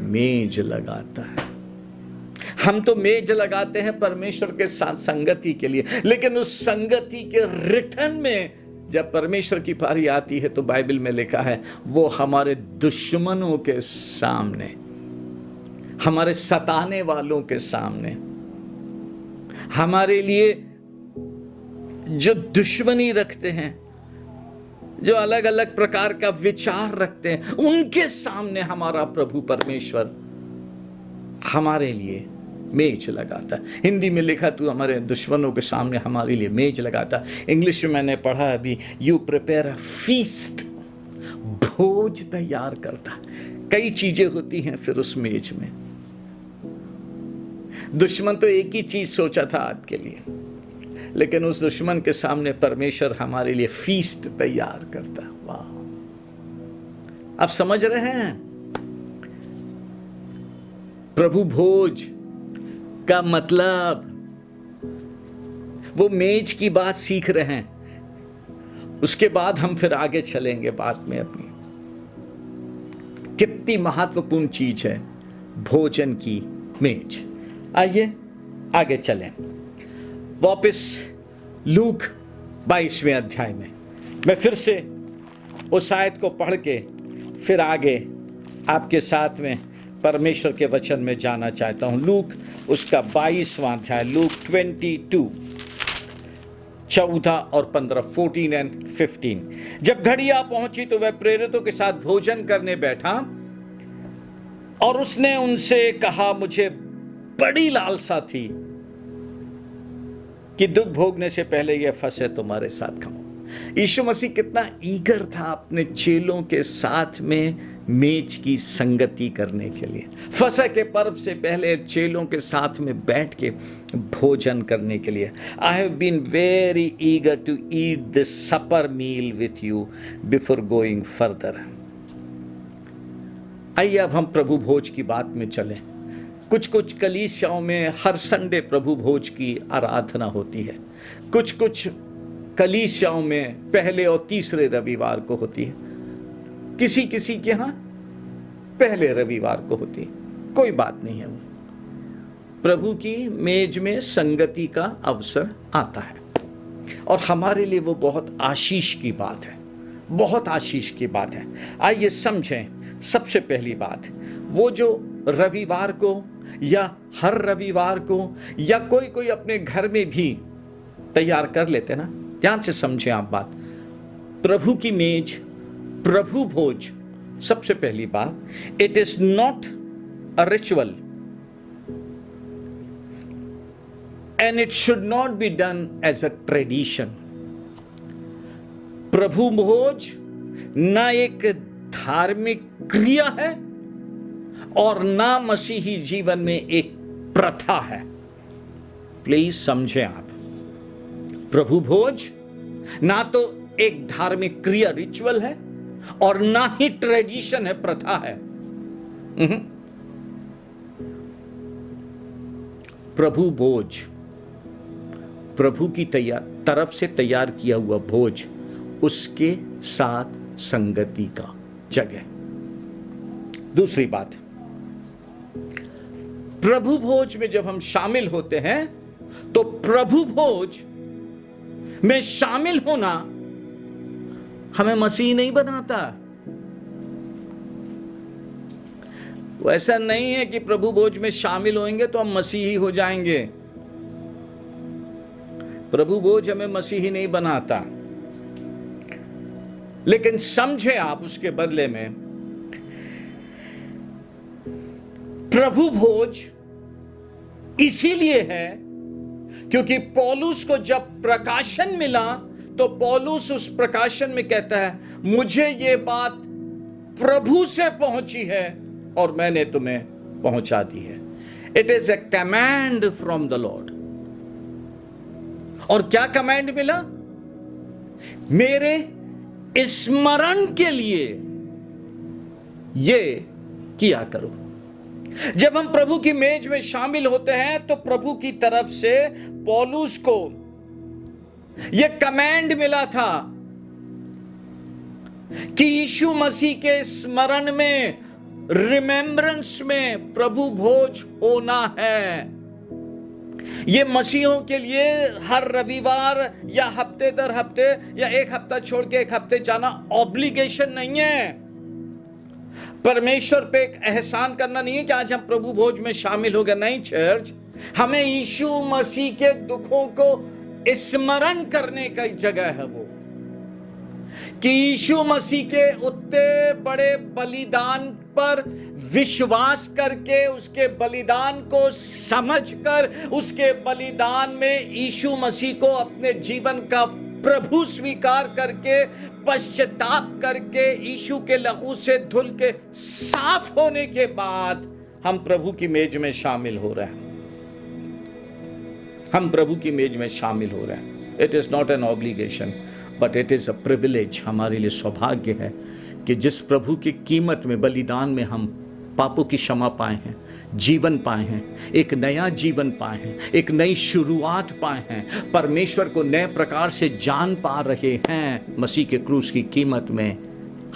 मेज लगाता है। हम तो मेज लगाते हैं परमेश्वर के साथ संगति के लिए, लेकिन उस संगति के रिटर्न में जब परमेश्वर की पारी आती है तो बाइबल में लिखा है वो हमारे दुश्मनों के सामने, हमारे सताने वालों के सामने, हमारे लिए जो दुश्मनी रखते हैं, जो अलग अलग प्रकार का विचार रखते हैं, उनके सामने हमारा प्रभु परमेश्वर हमारे लिए मेज लगाता है। हिंदी में लिखा तू हमारे दुश्मनों के सामने हमारे लिए मेज लगाता। इंग्लिश में मैंने पढ़ा अभी, यू प्रिपेयर अ फीस्ट भोज तैयार करता। कई चीजें होती हैं फिर उस मेज में। दुश्मन तो एक ही चीज सोचा था आपके लिए, लेकिन उस दुश्मन के सामने परमेश्वर हमारे लिए फीस्ट तैयार करता। वाह, आप समझ रहे हैं? प्रभु भोज का मतलब, वो मेज की बात सीख रहे हैं। उसके बाद हम फिर आगे चलेंगे बात में अपनी। कितनी महत्वपूर्ण चीज है भोजन की मेज। आइए आगे चलें। वापस लूक 22वें अध्याय में मैं फिर से उस आयत को पढ़ के फिर आगे आपके साथ में परमेश्वर के वचन में जाना चाहता हूं। लूक उसका 22वां अध्याय, लूक 22 14 और 15, 14 एंड 15। जब घड़िया पहुंची तो वह प्रेरितों के साथ भोजन करने बैठा और उसने उनसे कहा, मुझे बड़ी लालसा थी कि दुख भोगने से पहले यह फसह तुम्हारे साथ खाऊं। यीशु मसीह कितना ईगर था अपने चेलों के साथ में मेज की संगति करने के लिए। फसह के पर्व से पहले चेलों के साथ में बैठ के भोजन करने के लिए। I have been very eager to eat this supper meal with you before going further. आइए अब हम प्रभु भोज की बात में चलें। कुछ कुछ कलीसियाओं में हर संडे प्रभु भोज की आराधना होती है। कुछ कुछ कलीसियाओं में पहले और तीसरे रविवार को होती है। किसी किसी के यहां पहले रविवार को होती है। कोई बात नहीं है, वो प्रभु की मेज में संगति का अवसर आता है और हमारे लिए वो बहुत आशीष की बात है, बहुत आशीष की बात है। आइए समझें। सबसे पहली बात, वो जो रविवार को या हर रविवार को या कोई कोई अपने घर में भी तैयार कर लेते ना, ध्यान से समझें आप बात। प्रभु की मेज, प्रभु भोज, सबसे पहली बात, it is not a ritual and it should not be done as a tradition. प्रभु भोज ना एक धार्मिक क्रिया है और ना मसीही जीवन में एक प्रथा है। प्लीज समझें आप, प्रभु भोज ना तो एक धार्मिक क्रिया रिचुअल है और ना ही ट्रेडिशन है, प्रथा है। प्रभु भोज, प्रभु की तरफ से तैयार किया हुआ भोज, उसके साथ संगति का जगह। दूसरी बात, प्रभु भोज में जब हम शामिल होते हैं तो प्रभु भोज में शामिल होना हमें मसीह नहीं बनाता। वो ऐसा नहीं है कि प्रभु भोज में शामिल होंगे तो हम मसीही हो जाएंगे। प्रभु भोज हमें मसीही नहीं बनाता, लेकिन समझे आप उसके बदले में प्रभु भोज इसीलिए है क्योंकि पौलुस को जब प्रकाशन मिला तो पौलुस उस प्रकाशन में कहता है, मुझे ये बात प्रभु से पहुंची है और मैंने तुम्हें पहुंचा दी है। It is a command from the Lord. और क्या कमांड मिला? मेरे स्मरण के लिए ये किया करो। जब हम प्रभु की मेज में शामिल होते हैं तो प्रभु की तरफ से पौलुस को यह कमांड मिला था कि यीशु मसीह के स्मरण में, रिमेम्बरेंस में प्रभु भोज होना है। यह मसीहों के लिए हर रविवार या हफ्ते दर हफ्ते या एक हफ्ता छोड़ के एक हफ्ते जाना ऑब्लिगेशन नहीं है। परमेश्वर पे एक एहसान करना नहीं है कि आज हम प्रभु भोज में शामिल हो गए। नहीं चर्च, हमें यीशु मसीह के दुखों को स्मरण करने का जगह है वो, कि यीशु मसीह के उतने बड़े बलिदान पर विश्वास करके, उसके बलिदान को समझकर, उसके बलिदान में यीशु मसीह को अपने जीवन का प्रभु स्वीकार करके, पश्चाताप करके, यीशु के लहू से धुल के साफ होने के बाद हम प्रभु की मेज में शामिल हो रहे हैं। हम प्रभु की मेज में शामिल हो रहे हैं। It is not an obligation but it is a privilege. हमारे लिए सौभाग्य है कि जिस प्रभु की कीमत में, बलिदान में हम पापों की क्षमा पाए हैं, जीवन पाए हैं, एक नया जीवन पाए हैं, एक नई शुरुआत पाए हैं, परमेश्वर को नए प्रकार से जान पा रहे हैं, मसीह के क्रूस की कीमत में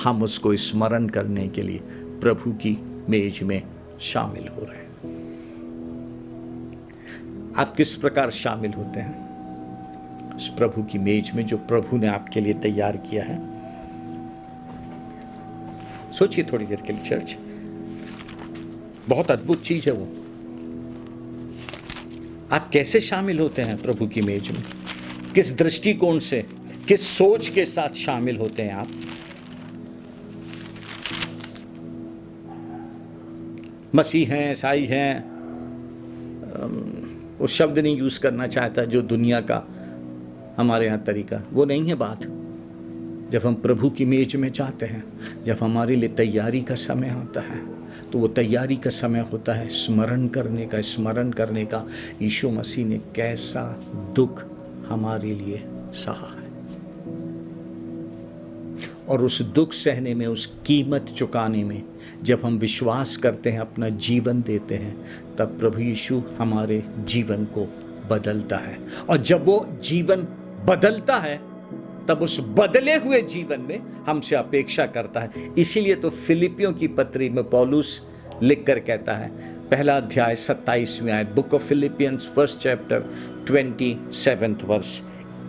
हम उसको स्मरण करने के लिए प्रभु की मेज में शामिल हो रहे हैं। आप किस प्रकार शामिल होते हैं उस प्रभु की मेज में जो प्रभु ने आपके लिए तैयार किया है? सोचिए थोड़ी देर के लिए चर्च। बहुत अद्भुत चीज है वो। आप कैसे शामिल होते हैं प्रभु की मेज में? किस दृष्टिकोण से, किस सोच के साथ शामिल होते हैं आप? मसीह हैं, ईसाई हैं, वो शब्द नहीं यूज करना चाहता जो दुनिया का हमारे यहाँ तरीका, वो नहीं है बात। जब हम प्रभु की मेज में जाते हैं, जब हमारे लिए तैयारी का समय आता है, तो वो तैयारी का समय होता है स्मरण करने का यीशु मसीह ने कैसा दुख हमारे लिए सहा है, और उस दुख सहने में, उस कीमत चुकाने में जब हम विश्वास करते हैं, अपना जीवन देते हैं, तब प्रभु यीशु हमारे जीवन को बदलता है। और जब वो जीवन बदलता है, तब उस बदले हुए जीवन में हमसे अपेक्षा करता है। इसीलिए तो फिलिपियों की पत्री में पौलुस लिख कर कहता है, पहला अध्याय 27वें आयत, book of Philippians first chapter 27th verse,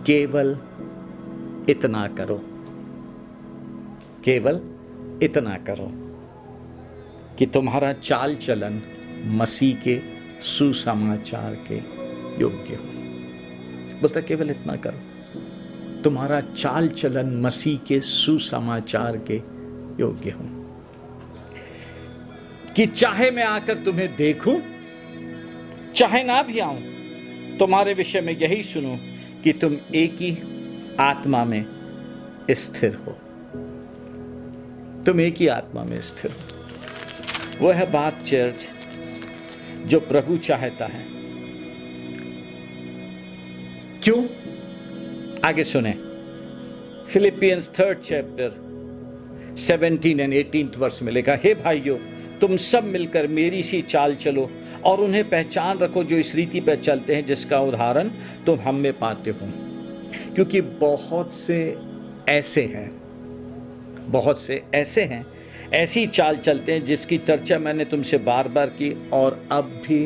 केवल इतना करो, केवल इतना करो कि तुम्हारा चाल चलन मसीह के सुसमाचार के योग्य हो। बोलता केवल इतना करो, तुम्हारा चाल चलन मसीह के सुसमाचार के योग्य हो, कि चाहे मैं आकर तुम्हें देखूं, चाहे ना भी आऊं, तुम्हारे विषय में यही सुनूं कि तुम एक ही आत्मा में स्थिर हो। तुम एक ही आत्मा में स्थिर हो। वो है बात चर्च जो प्रभु चाहता है। क्यों? आगे सुने, Philippians 3rd chapter 17 and 18th verse में लिखा, हे भाइयों, तुम सब मिलकर मेरी सी चाल चलो और उन्हें पहचान रखो जो इस रीति पर चलते हैं जिसका उदाहरण तुम हम में पाते हो। क्योंकि बहुत से ऐसे हैं, ऐसी चाल चलते हैं जिसकी चर्चा मैंने तुमसे बार बार की और अब भी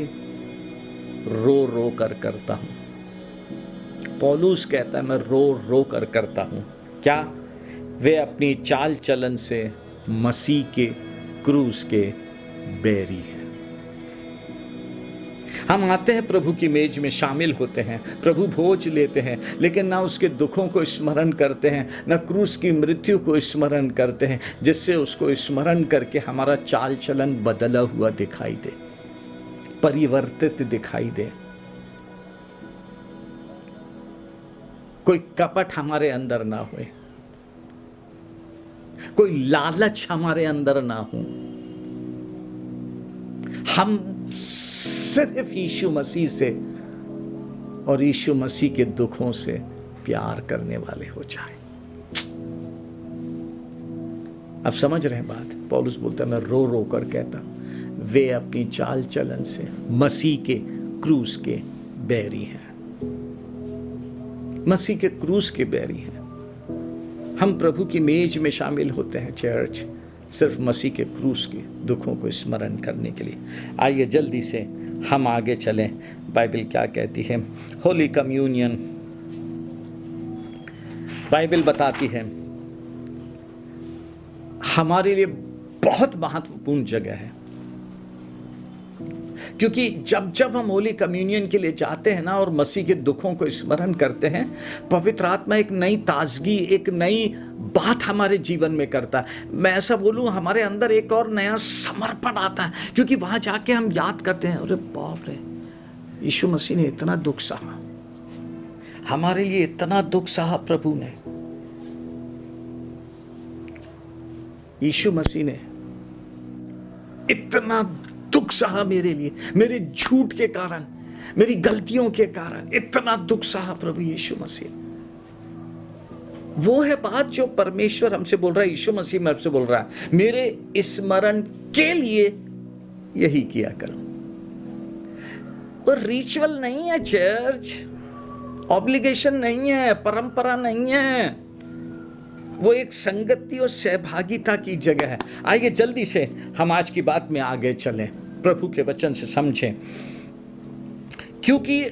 रो रो कर करता हूं। पौलुस कहता है, मैं रो रो कर करता हूं। क्या? वे अपनी चाल चलन से मसीह के क्रूस के बैरी हैं। हम आते हैं प्रभु की मेज में, शामिल होते हैं, प्रभु भोज लेते हैं, लेकिन ना उसके दुखों को स्मरण करते हैं, ना क्रूस की मृत्यु को स्मरण करते हैं, जिससे उसको स्मरण करके हमारा चाल चलन बदला हुआ दिखाई दे, परिवर्तित दिखाई दे। कोई कपट हमारे अंदर ना हो, कोई लालच हमारे अंदर ना हो। हम सिर्फ यीशु मसीह से और यीशु मसीह के दुखों से प्यार करने वाले हो जाएं। अब समझ रहे हैं बात? पौलुस बोलता है, मैं रो रो कर कहता हूं, वे अपनी चाल चलन से मसीह के क्रूस के बैरी हैं। मसीह के क्रूस के बैरी हैं। हम प्रभु की मेज में शामिल होते हैं चर्च, सिर्फ मसीह के क्रूस के दुखों को स्मरण करने के लिए। आइए जल्दी से हम आगे चलें। बाइबल क्या कहती है? होली कम्युनियन, बाइबल बताती है हमारे लिए बहुत महत्वपूर्ण जगह है, क्योंकि जब जब हम होली कम्युनियन के लिए जाते हैं ना और मसीह के दुखों को स्मरण करते हैं, पवित्र आत्मा एक नई ताजगी, एक नई बात हमारे जीवन में करता है। मैं ऐसा बोलूं, हमारे अंदर एक और नया समर्पण आता है, क्योंकि वहां जाके हम याद करते हैं, अरे बाप रे, यीशु मसीह ने इतना दुख सहा। हमारे लिए इतना दुख सहा प्रभु ने, यीशु मसीह ने इतना दुख सहा मेरे लिए, मेरे झूठ के कारण, मेरी गलतियों के कारण इतना दुख सहा प्रभु यीशु मसीह। वो है बात जो परमेश्वर हमसे बोल रहा है, यीशु मसीह में हमसे बोल रहा है, मेरे स्मरण के लिए यही किया करो। वो रिचुअल नहीं है चर्च, ऑब्लिगेशन नहीं है, परंपरा नहीं है, वो एक संगति और सहभागिता की जगह है। आइए जल्दी से हम आज की बात में आगे चलें, प्रभु के वचन से समझें, क्योंकि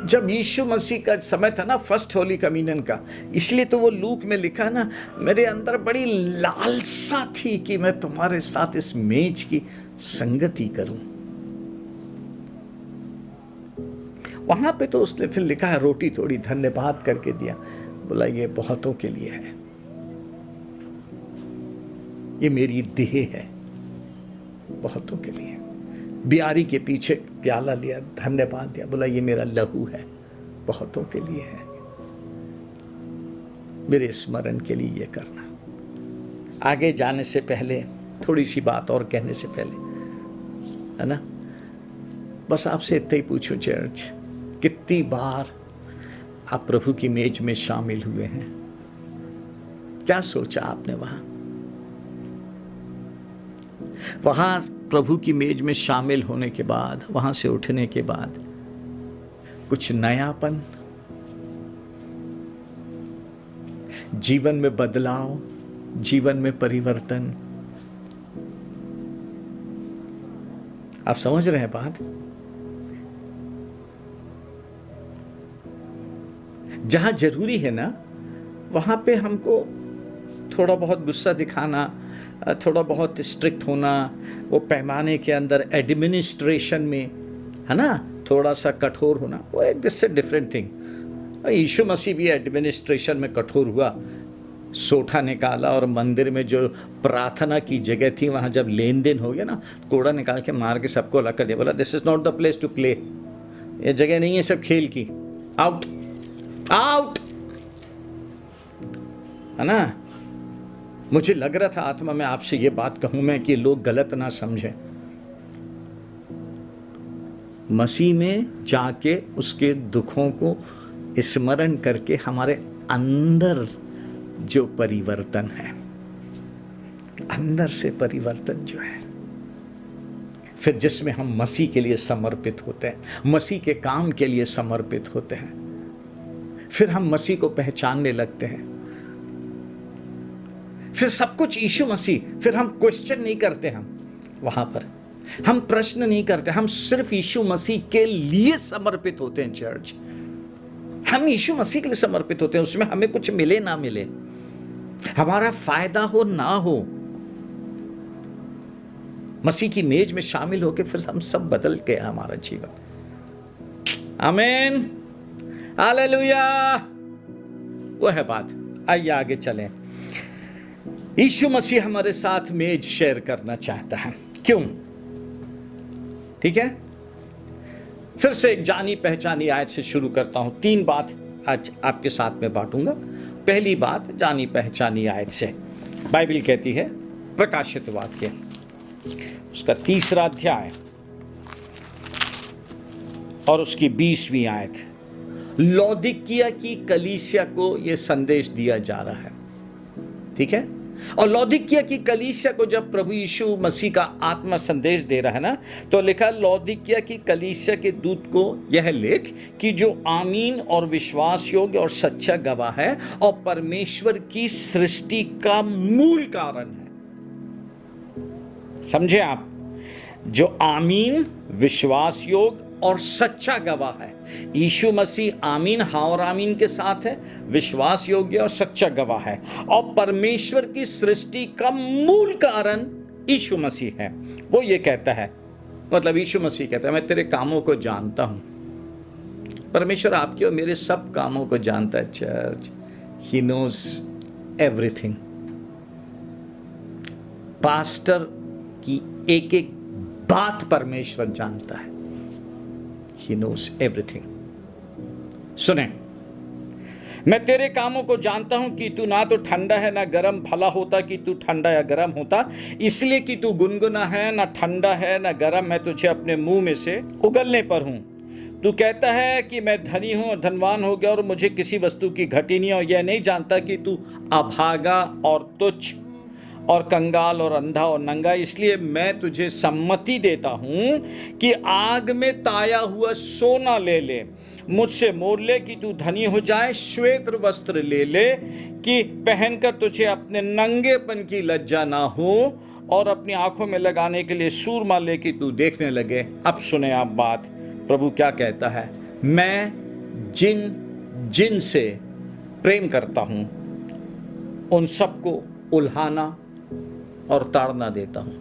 जब यीशु मसीह का समय था ना फर्स्ट होली कम्युनियन का, इसलिए तो वो लूक में लिखा ना, मेरे अंदर बड़ी लालसा थी कि मैं तुम्हारे साथ इस मेज की संगति करूं। वहां पे तो उसने फिर लिखा है, रोटी थोड़ी धन्यवाद करके दिया, बोला ये बहुतों के लिए है, ये मेरी देह है, बहुतों के लिए। बियारी के पीछे प्याला लिया, धन्यवाद दिया, बोला ये मेरा लहू है, बहुतों के लिए है, मेरे स्मरण के लिए ये करना। आगे जाने से पहले थोड़ी सी बात और कहने से पहले, है ना, बस आपसे इतना ही पूछो चर्च, कितनी बार आप प्रभु की मेज में शामिल हुए हैं? क्या सोचा आपने वहां प्रभु की मेज में शामिल होने के बाद, वहां से उठने के बाद कुछ नयापन, जीवन में बदलाव, जीवन में परिवर्तन? आप समझ रहे हैं बात? जहां जरूरी है ना, वहां पे हमको थोड़ा बहुत गुस्सा दिखाना, थोड़ा बहुत स्ट्रिक्ट होना, वो पैमाने के अंदर एडमिनिस्ट्रेशन में, है ना, थोड़ा सा कठोर होना, वो एक दिस डिफरेंट थिंग। यीशु मसीह भी एडमिनिस्ट्रेशन में कठोर हुआ, सोठा निकाला और मंदिर में जो प्रार्थना की जगह थी वहाँ जब लेन देन हो गया ना, कोड़ा निकाल के मार के सबको अलग कर दिया, बोला this is not the place to play, ये जगह नहीं है सब खेल की, आउट आउट, है ना। मुझे लग रहा था आत्मा में आपसे ये बात कहूं मैं कि लोग गलत ना समझें, मसीह में जाके उसके दुखों को स्मरण करके हमारे अंदर जो परिवर्तन है, अंदर से परिवर्तन जो है, फिर जिसमें हम मसीह के लिए समर्पित होते हैं, मसीह के काम के लिए समर्पित होते हैं, फिर हम मसीह को पहचानने लगते हैं, फिर सब कुछ यीशु मसीह, फिर हम क्वेश्चन नहीं करते, हम वहां पर हम प्रश्न नहीं करते, हम सिर्फ यीशु मसीह के लिए समर्पित होते हैं। चर्च, हम यीशु मसीह के लिए समर्पित होते हैं, उसमें हमें कुछ मिले ना मिले, हमारा फायदा हो ना हो, मसीह की मेज में शामिल होकर फिर हम सब बदल गया हमारा जीवन। आमीन, हालेलुया, वो है बात। आइए आगे चलें। यीशु मसीह हमारे साथ मेज शेयर करना चाहता है, क्यों? ठीक है, फिर से एक जानी पहचानी आयत से शुरू करता हूं। 3 बात आज आपके साथ में बांटूंगा। पहली बात जानी पहचानी आयत से, बाइबल कहती है प्रकाशित वाक्य उसका 3रा अध्याय और उसकी 20वीं आयत, लौदीकिया की कलीसिया को यह संदेश दिया जा रहा है। ठीक है, और लौदीकिया की कलीसिया को जब प्रभु यीशु मसीह का आत्मा संदेश दे रहा है ना, तो लिखा लौदीकिया की कलीसिया के दूत को यह लिख कि जो आमीन और विश्वास योग्य और सच्चा गवाह है और परमेश्वर की सृष्टि का मूल कारण है। समझे आप? जो आमीन, विश्वास योग्य और सच्चा गवाह है। यीशु मसीह आमीन, हाँ और आमीन के साथ है, विश्वास योग्य और सच्चा गवाह है, और परमेश्वर की सृष्टि का मूल कारण यीशु मसीह है। वो ये कहता है, मतलब यीशु मसीह कहता है, मैं तेरे कामों को जानता हूं। परमेश्वर आपके और मेरे सब कामों को जानता है। Church, he knows everything. Pastor की एक एक बात परमेश्वर जानता है। He knows everything. सुने, मैं तेरे कामों को जानता हूं कि तू ना तो ठंडा है ना गर्म, भला होता कि तू ठंडा या गर्म होता। इसलिए कि तू गुनगुना है, ना ठंडा है ना गर्म, मैं तुझे अपने मुंह में से उगलने पर हूं। तू कहता है कि मैं धनी हूं और धनवान हो गया और मुझे किसी वस्तु की घटी नहीं, और यह नहीं जानता कि तू अभागा और तुच्छ और कंगाल और अंधा और नंगा। इसलिए मैं तुझे सम्मति देता हूं कि आग में ताया हुआ सोना ले ले, मुझसे मोल ले कि तू धनी हो जाए, श्वेत वस्त्र ले ले कि पहनकर तुझे अपने नंगेपन की लज्जा ना हो, और अपनी आंखों में लगाने के लिए सूरमा ले कि तू देखने लगे। अब सुने आप बात, प्रभु क्या कहता है। मैं जिन से प्रेम करता हूं उन सबको उल्हाना और ताड़ना देता हूं।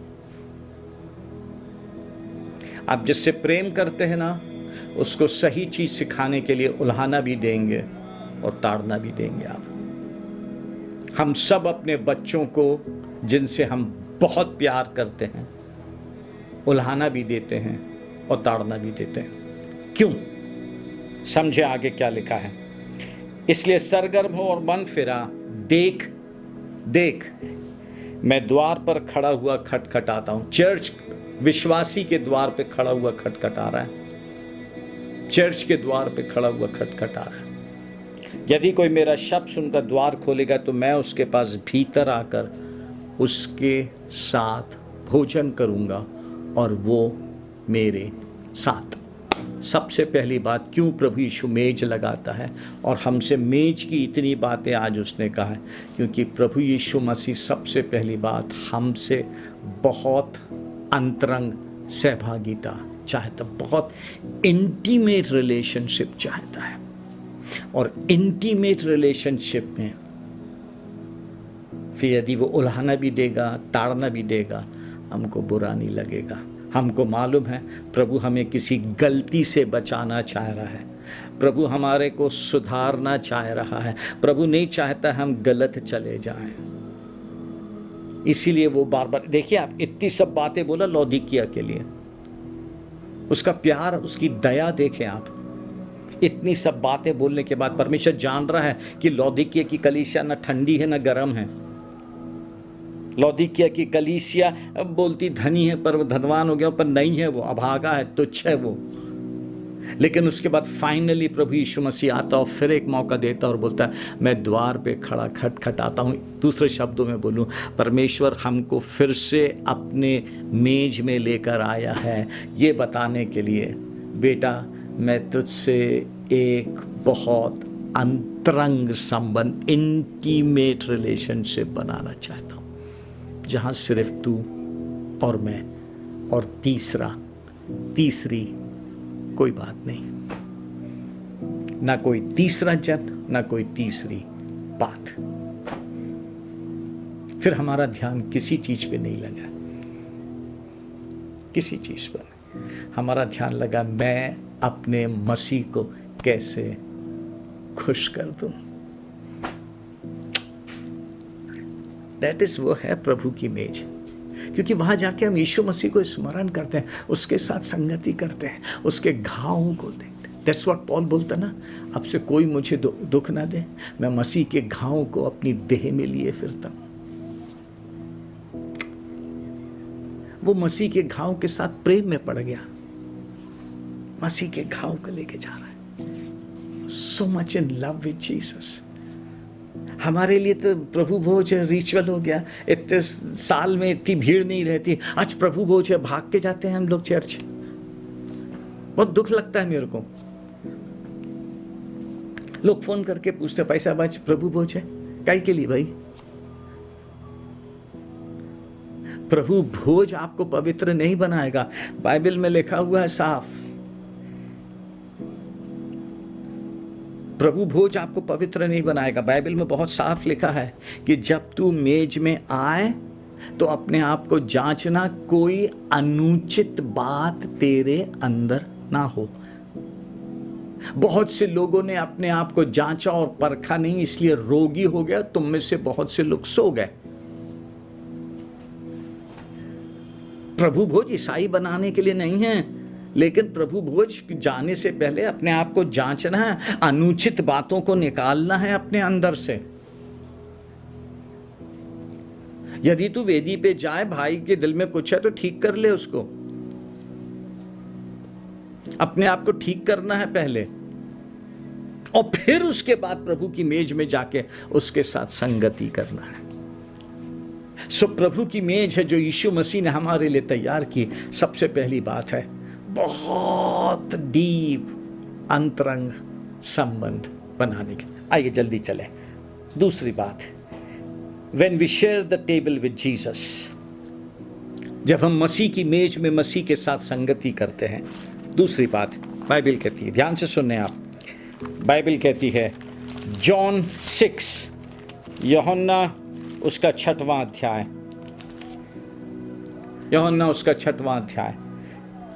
आप जिससे प्रेम करते हैं ना, उसको सही चीज सिखाने के लिए उल्हाना भी देंगे और ताड़ना भी देंगे आप। हम सब अपने बच्चों को जिनसे हम बहुत प्यार करते हैं उल्हाना भी देते हैं और ताड़ना भी देते हैं। क्यों? समझे आगे क्या लिखा है। इसलिए सरगर्म हो और मन फिरा, देख मैं द्वार पर खड़ा हुआ खटखटाता हूं। चर्च विश्वासी के द्वार पे खड़ा हुआ खटखटा रहा है। चर्च के द्वार पे खड़ा हुआ खटखटा रहा है। यदि कोई मेरा शब्द सुनकर द्वार खोलेगा तो मैं उसके पास भीतर आकर उसके साथ भोजन करूंगा और वो मेरे साथ। सबसे पहली बात, क्यों प्रभु यीशु मेज लगाता है और हमसे मेज की इतनी बातें आज उसने कहा है, क्योंकि प्रभु यीशु मसीह सबसे पहली बात हमसे बहुत अंतरंग सहभागिता चाहता, बहुत इंटीमेट रिलेशनशिप चाहता है। और इंटीमेट रिलेशनशिप में फिर यदि वो उल्हाना भी देगा, ताड़ना भी देगा, हमको बुरा नहीं लगेगा। हमको मालूम है प्रभु हमें किसी गलती से बचाना चाह रहा है, प्रभु हमारे को सुधारना चाह रहा है। प्रभु नहीं चाहता हम गलत चले जाएं। इसीलिए वो बार बार, देखिए आप, इतनी सब बातें बोला लौदीकिया के लिए, उसका प्यार, उसकी दया देखें आप। इतनी सब बातें बोलने के बाद परमेश्वर जान रहा है कि लौदीकिया की कलीसिया न ठंडी है न गर्म है। लौदीकिया की कलीसिया बोलती धनी है पर वो धनवान हो गया, पर नहीं है, वो अभागा है, तुच्छ है वो। लेकिन उसके बाद फाइनली प्रभु यीशु मसीह आता और फिर एक मौका देता और बोलता है मैं द्वार पे खड़ा खटखटाता हूँ। दूसरे शब्दों में बोलूँ, परमेश्वर हमको फिर से अपने मेज में लेकर आया है ये बताने के लिए, बेटा मैं तुझसे एक बहुत अंतरंग संबंध, इंटीमेट रिलेशनशिप बनाना चाहता हूँ, जहाँ सिर्फ तू और मैं और तीसरी कोई बात नहीं, ना कोई तीसरा जन, ना कोई तीसरी बात। फिर हमारा ध्यान किसी चीज पे नहीं लगा, किसी चीज पर नहीं। हमारा ध्यान लगा मैं अपने मसीह को कैसे खुश कर दूं। दैट इज, वो है प्रभु की मेज, क्योंकि वहां जाके हम यीशु मसीह को स्मरण करते हैं, उसके साथ संगति करते हैं, उसके घावों को देखते हैं। दैट्स व्हाट पॉल बोलता ना, अब से कोई मुझे दुख ना दे, मैं मसीह के घावों को अपनी देह में लिए फिरता हूं। वो मसीह के घाव के साथ प्रेम में पड़ गया, मसीह के घाव को लेके जा रहा है। So much in love with Jesus. हमारे लिए तो प्रभु भोज रिचुअल हो गया, इतने साल में इतनी भीड़ नहीं रहती, आज प्रभु भोज है, भाग के जाते हैं हम लोग चर्च। बहुत दुख लगता है मेरे को, लोग फोन करके पूछते भाई साहब आज प्रभु भोज है, काहे के लिए भाई? प्रभु भोज आपको पवित्र नहीं बनाएगा, बाइबल में लिखा हुआ है साफ। प्रभु भोज आपको पवित्र नहीं बनाएगा, बाइबल में बहुत साफ लिखा है कि जब तू मेज में आए तो अपने आप को जांचना, कोई अनुचित बात तेरे अंदर ना हो। बहुत से लोगों ने अपने आप को जांचा और परखा नहीं, इसलिए रोगी हो गया। तुम में से बहुत से लोग सो गए। प्रभु भोज ईसाई बनाने के लिए नहीं है, लेकिन प्रभु भोज जाने से पहले अपने आप को जांचना है, अनुचित बातों को निकालना है अपने अंदर से। यदि तू वेदी पे जाए, भाई के दिल में कुछ है तो ठीक कर ले उसको। अपने आप को ठीक करना है पहले, और फिर उसके बाद प्रभु की मेज में जाके उसके साथ संगति करना है। सो प्रभु की मेज है जो यीशु मसीह ने हमारे लिए तैयार की। सबसे पहली बात है बहुत डीप अंतरंग संबंध बनाने की। आइए जल्दी चले। दूसरी बात, when we share the table with Jesus, जब हम मसीह की मेज में मसीह के साथ संगति करते हैं। दूसरी बात बाइबल कहती है, ध्यान से सुनने आप, बाइबल कहती है जॉन 6, यूहन्ना उसका 6वां अध्याय, यूहन्ना उसका 6वां अध्याय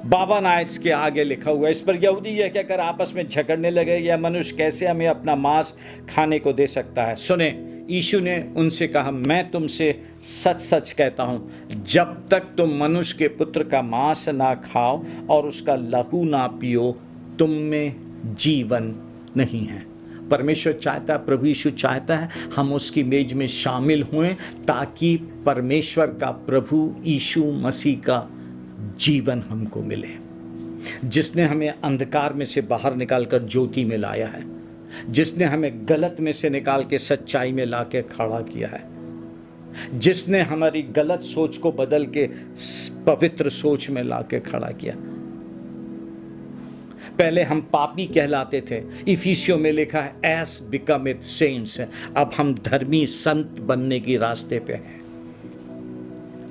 52 आयत के आगे लिखा हुआ है। इस पर यहूदी यह कहकर आपस में झगड़ने लगे, यह मनुष्य कैसे हमें अपना मांस खाने को दे सकता है। सुने, यीशु ने उनसे कहा, मैं तुमसे सच सच कहता हूं, जब तक तुम मनुष्य के पुत्र का मांस ना खाओ और उसका लहू ना पियो, तुम में जीवन नहीं है। परमेश्वर चाहता है, प्रभु यीशु चाहता है हम उसकी मेज में शामिल हुएं, ताकि परमेश्वर का प्रभु यीशु मसीह का जीवन हमको मिले, जिसने हमें अंधकार में से बाहर निकालकर ज्योति में लाया है, जिसने हमें गलत में से निकाल के सच्चाई में लाके खड़ा किया है, जिसने हमारी गलत सोच को बदल के पवित्र सोच में लाके खड़ा किया। पहले हम पापी कहलाते थे, इफिसियों में लिखा है एस बिकम इट सेंट्स, अब हम धर्मी संत बनने की रास्ते पे हैं।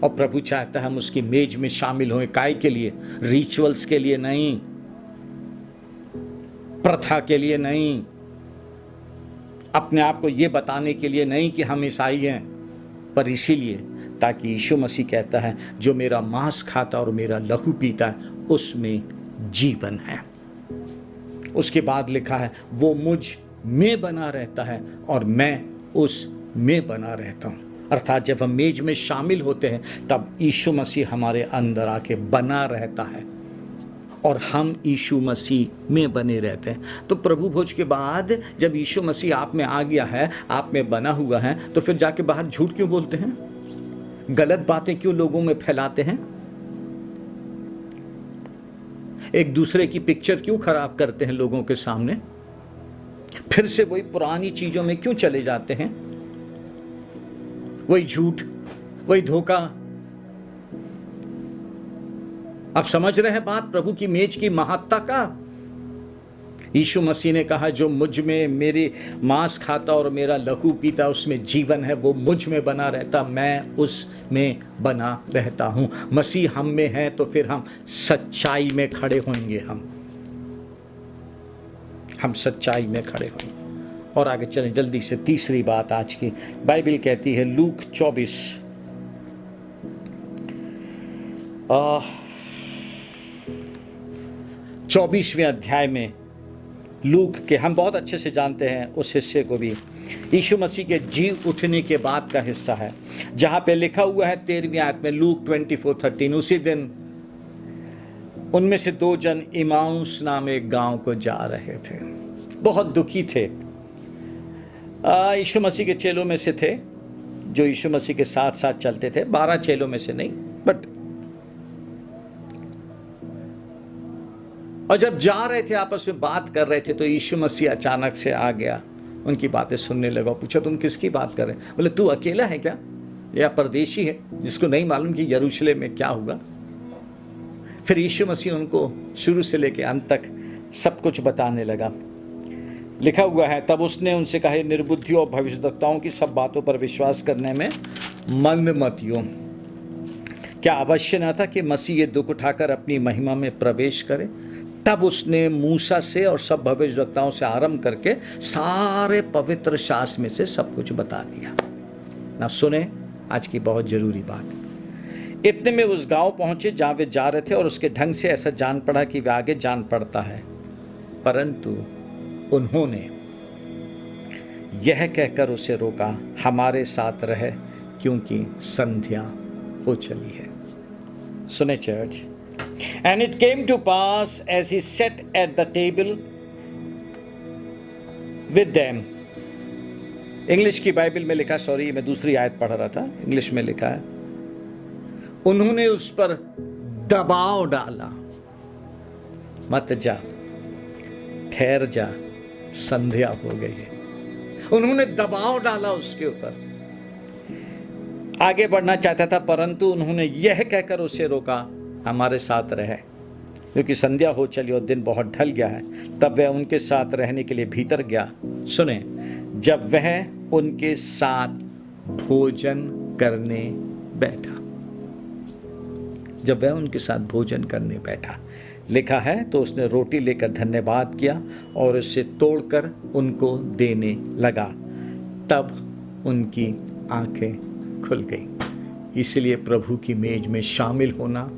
और प्रभु चाहता है हम उसकी मेज में शामिल हों। काय के लिए? रिचुअल्स के लिए नहीं, प्रथा के लिए नहीं, अपने आप को यह बताने के लिए नहीं कि हम ईसाई हैं, पर इसीलिए ताकि यीशु मसीह कहता है जो मेरा मांस खाता और मेरा लहू पीता है उसमें जीवन है। उसके बाद लिखा है वो मुझ में बना रहता है और मैं उस में बना रहता हूं। अर्थात जब हम मेज में शामिल होते हैं तब यीशु मसीह हमारे अंदर आके बना रहता है और हम यीशु मसीह में बने रहते हैं। तो प्रभु भोज के बाद जब यीशु मसीह आप में आ गया है, आप में बना हुआ है, तो फिर जाके बाहर झूठ क्यों बोलते हैं? गलत बातें क्यों लोगों में फैलाते हैं? एक दूसरे की पिक्चर क्यों खराब करते हैं लोगों के सामने? फिर से वही पुरानी चीजों में क्यों चले जाते हैं? वही झूठ, वही धोखा। आप समझ रहे हैं बात प्रभु की मेज की महत्ता का? यीशु मसीह ने कहा जो मुझ में मेरे मांस खाता और मेरा लहू पीता उसमें जीवन है, वो मुझ में बना रहता, मैं उसमें बना रहता हूं। मसीह हम में है तो फिर हम सच्चाई में खड़े होंगे। हम सच्चाई में खड़े होंगे। और आगे चलें जल्दी से। तीसरी बात आज की, बाइबल कहती है लूक 24वें अध्याय में, लूक के हम बहुत अच्छे से जानते हैं उस हिस्से को भी, यीशु मसीह के जी उठने के बाद का हिस्सा है, जहां पे लिखा हुआ है 13वीं आयत में, लूक 24:13, उसी दिन उनमें से 2 जन इमाउस नाम एक गांव को जा रहे थे। बहुत दुखी थे। यीशु मसीह के चेलों में से थे जो यीशु मसीह के साथ साथ चलते थे, 12 चेलों में से नहीं, बट और जब जा रहे थे आपस में बात कर रहे थे तो यीशु मसीह अचानक से आ गया, उनकी बातें सुनने लगा। पूछा तुम किसकी बात कर रहे हैं? बोले तू अकेला है क्या या परदेशी है जिसको नहीं मालूम कि यरूशलेम में क्या हुआ? फिर यीशु मसीह उनको शुरू से लेकर अंत तक सब कुछ बताने लगा। लिखा हुआ है तब उसने उनसे कहा निर्बुद्धियों और भविष्यद्वक्ताओं की सब बातों पर विश्वास करने में मंदमतियों, क्या अवश्य न था कि मसीह ये दुख उठाकर अपनी महिमा में प्रवेश करे? तब उसने मूसा से और सब भविष्यद्वक्ताओं से आरंभ करके सारे पवित्र शास्त्र में से सब कुछ बता दिया। ना सुने आज की बहुत जरूरी बात। इतने में उस गांव पहुंचे जहां वे जा रहे थे और उसके ढंग से ऐसा जान पड़ा कि वे आगे जान पड़ता है, परंतु उन्होंने यह कहकर उसे रोका हमारे साथ रहे क्योंकि संध्या हो चली है। सुने church, And it came to pass as he sat at the table with them. English की बाइबल में लिखा, सॉरी मैं दूसरी आयत पढ़ रहा था, इंग्लिश में लिखा है, उन्होंने उस पर दबाव डाला, मत जा, ठहर जा, संध्या हो गई है। उन्होंने दबाव डाला उसके ऊपर। आगे बढ़ना चाहता था, परंतु उन्होंने यह कहकर उसे रोका, हमारे साथ रहे, क्योंकि संध्या हो चली और दिन बहुत ढल गया है। तब वह उनके साथ रहने के लिए भीतर गया। सुने, जब वह उनके साथ भोजन करने बैठा, जब वह उनके साथ भोजन करने बैठा, लिखा है, तो उसने रोटी लेकर धन्यवाद किया और उसे तोड़कर उनको देने लगा। तब उनकी आंखें खुल गई। इसलिए प्रभु की मेज में शामिल होना,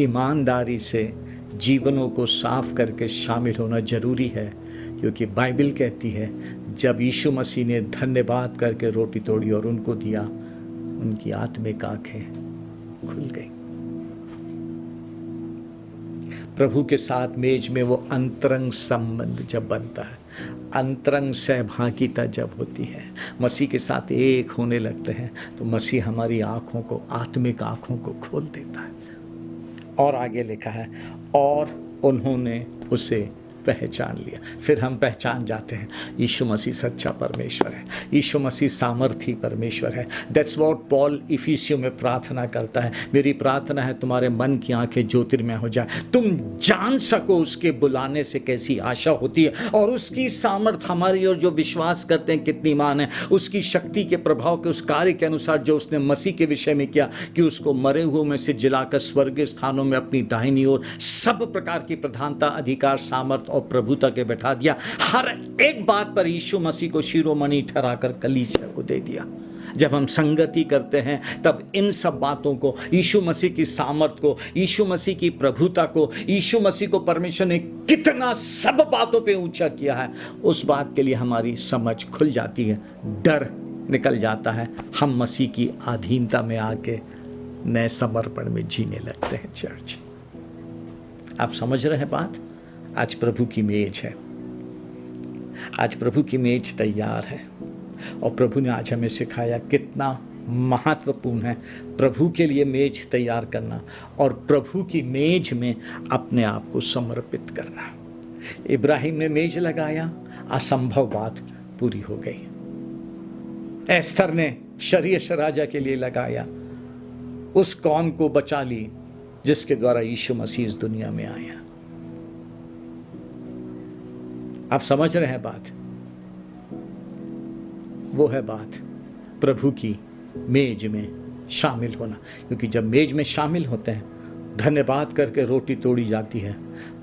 ईमानदारी से जीवनों को साफ करके शामिल होना जरूरी है, क्योंकि बाइबल कहती है जब यीशु मसीह ने धन्यवाद करके रोटी तोड़ी और उनको दिया, उनकी आत्मिक आंखें खुल गई। प्रभु के साथ मेज में वो अंतरंग संबंध जब बनता है, अंतरंग सहभागिता जब होती है, मसीह के साथ एक होने लगते हैं, तो मसीह हमारी आँखों को, आत्मिक आँखों को खोल देता है। और आगे लिखा है, और उन्होंने उसे पहचान लिया। फिर हम पहचान जाते हैं यीशु मसीह सच्चा परमेश्वर है, यीशु मसीह सामर्थी परमेश्वर है। दैट्स व्हाट पॉल इफिसियों में प्रार्थना करता है, मेरी प्रार्थना है तुम्हारे मन की आंखें ज्योतिर्मय हो जाए, तुम जान सको उसके बुलाने से कैसी आशा होती है और उसकी सामर्थ हमारी और जो विश्वास करते हैं कितनी मान है, उसकी शक्ति के प्रभाव के उस कार्य के अनुसार जो उसने मसीह के विषय में किया, कि उसको मरे हुए में से जिलाकर स्वर्गीय स्थानों में अपनी दाहिनी ओर सब प्रकार की प्रधानता, अधिकार, सामर्थ और प्रभुता के बैठा दिया। हर एक बात पर यीशु मसीह को शिरोमणि ठहराकर कलीसिया को दे दिया। जब हम संगति करते हैं तब इन सब बातों को, यीशु मसीह की सामर्थ को, यीशु मसीह की प्रभुता को, यीशु मसीह को परमेश्वर ने कितना सब बातों पे ऊंचा किया है, उस बात के लिए हमारी समझ खुल जाती है, डर निकल जाता है, हम मसीह की अधीनता में आके नए समर्पण में जीने लगते हैं। चर्च, आप समझ रहे हैं बात? आज प्रभु की मेज है, आज प्रभु की मेज तैयार है, और प्रभु ने आज हमें सिखाया कितना महत्वपूर्ण है प्रभु के लिए मेज तैयार करना और प्रभु की मेज में अपने आप को समर्पित करना। इब्राहिम ने मेज लगाया, असंभव बात पूरी हो गई। एस्थर ने शरीयत राजा के लिए लगाया, उस कौम को बचा ली जिसके द्वारा यीशु मसीह इस दुनिया में आया। आप समझ रहे हैं बात? वो है बात प्रभु की मेज में शामिल होना, क्योंकि जब मेज में शामिल होते हैं, धन्यवाद करके रोटी तोड़ी जाती है,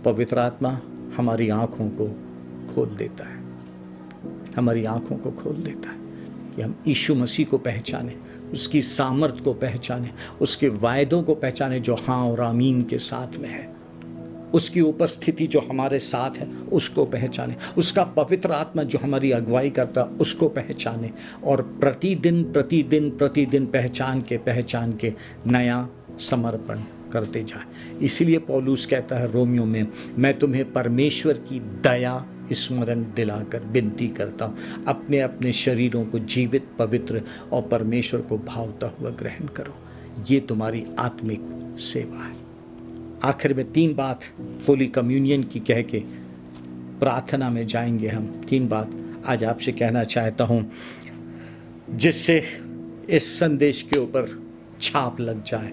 पवित्र आत्मा हमारी आंखों को खोल देता है, हमारी आंखों को खोल देता है कि हम यीशु मसीह को पहचाने, उसकी सामर्थ को पहचाने, उसके वायदों को पहचाने जो हाँ और आमीन के साथ में है, उसकी उपस्थिति जो हमारे साथ है उसको पहचाने, उसका पवित्र आत्मा जो हमारी अगुवाई करता है उसको पहचाने, और प्रतिदिन प्रतिदिन प्रतिदिन पहचान के नया समर्पण करते जाए। इसीलिए पौलुस कहता है रोमियो में, मैं तुम्हें परमेश्वर की दया स्मरण दिलाकर विनती करता हूँ, अपने अपने शरीरों को जीवित, पवित्र और परमेश्वर को भावता हुआ ग्रहण करो, ये तुम्हारी आत्मिक सेवा है। आखिर में 3 बात होली कम्युनियन की कह के प्रार्थना में जाएंगे हम। 3 बात आज आपसे कहना चाहता हूँ जिससे इस संदेश के ऊपर छाप लग जाए।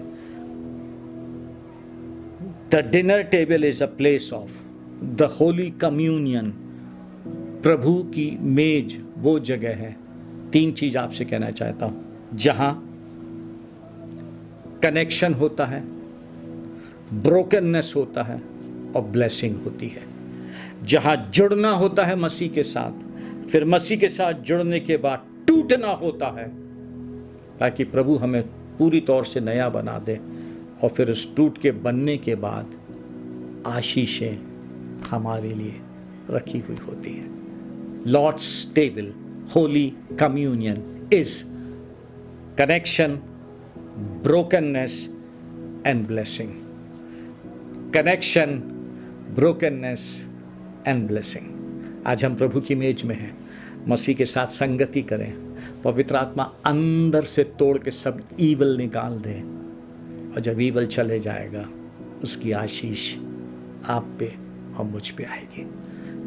The dinner table is a place of the holy communion. प्रभु की मेज वो जगह है, 3 चीज आपसे कहना चाहता हूं, जहां कनेक्शन होता है, ब्रोकननेस होता है और ब्लेसिंग होती है। जहां जुड़ना होता है मसीह के साथ, फिर मसीह के साथ जुड़ने के बाद टूटना होता है, ताकि प्रभु हमें पूरी तौर से नया बना दे, और फिर उस टूट के बनने के बाद आशीषें हमारे लिए रखी हुई होती हैं। Lord's table, holy communion is connection, brokenness and blessing. Connection, brokenness and blessing. आज हम प्रभु की मेज में हैं, मसीह के साथ संगति करें। पवित्र आत्मा अंदर से तोड़ के सब ईवल निकाल दे, और जब ईवल चले जाएगा उसकी आशीष आप पे और मुझ पे आएगी।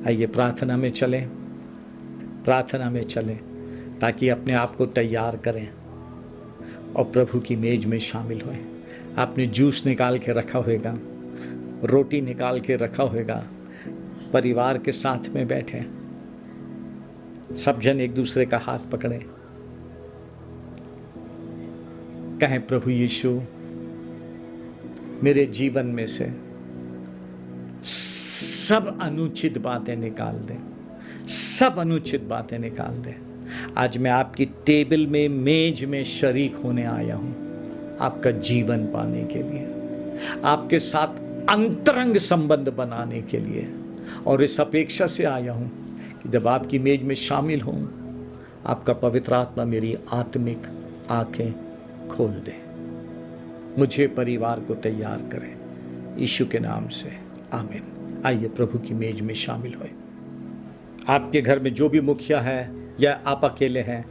आइए प्रार्थना में चलें, प्रार्थना में चलें, ताकि अपने आप को तैयार करें और प्रभु की मेज में शामिल हों। आपने जूस निकाल के रखा होगा, रोटी निकाल के रखा होगा, परिवार के साथ में बैठे, सब जन एक दूसरे का हाथ पकड़े, कहें प्रभु यीशु मेरे जीवन में से सब अनुचित बातें निकाल दें, सब अनुचित बातें निकाल दें। आज मैं आपकी टेबल में, मेज में शरीक होने आया हूं, आपका जीवन पाने के लिए, आपके साथ अंतरंग संबंध बनाने के लिए, और इस अपेक्षा से आया हूं कि जब आपकी मेज में शामिल हूं, आपका पवित्र आत्मा मेरी आत्मिक आंखें खोल दे, मुझे, परिवार को तैयार करें, यीशु के नाम से आमीन। आइए प्रभु की मेज में शामिल होए। आपके घर में जो भी मुखिया है या आप अकेले हैं,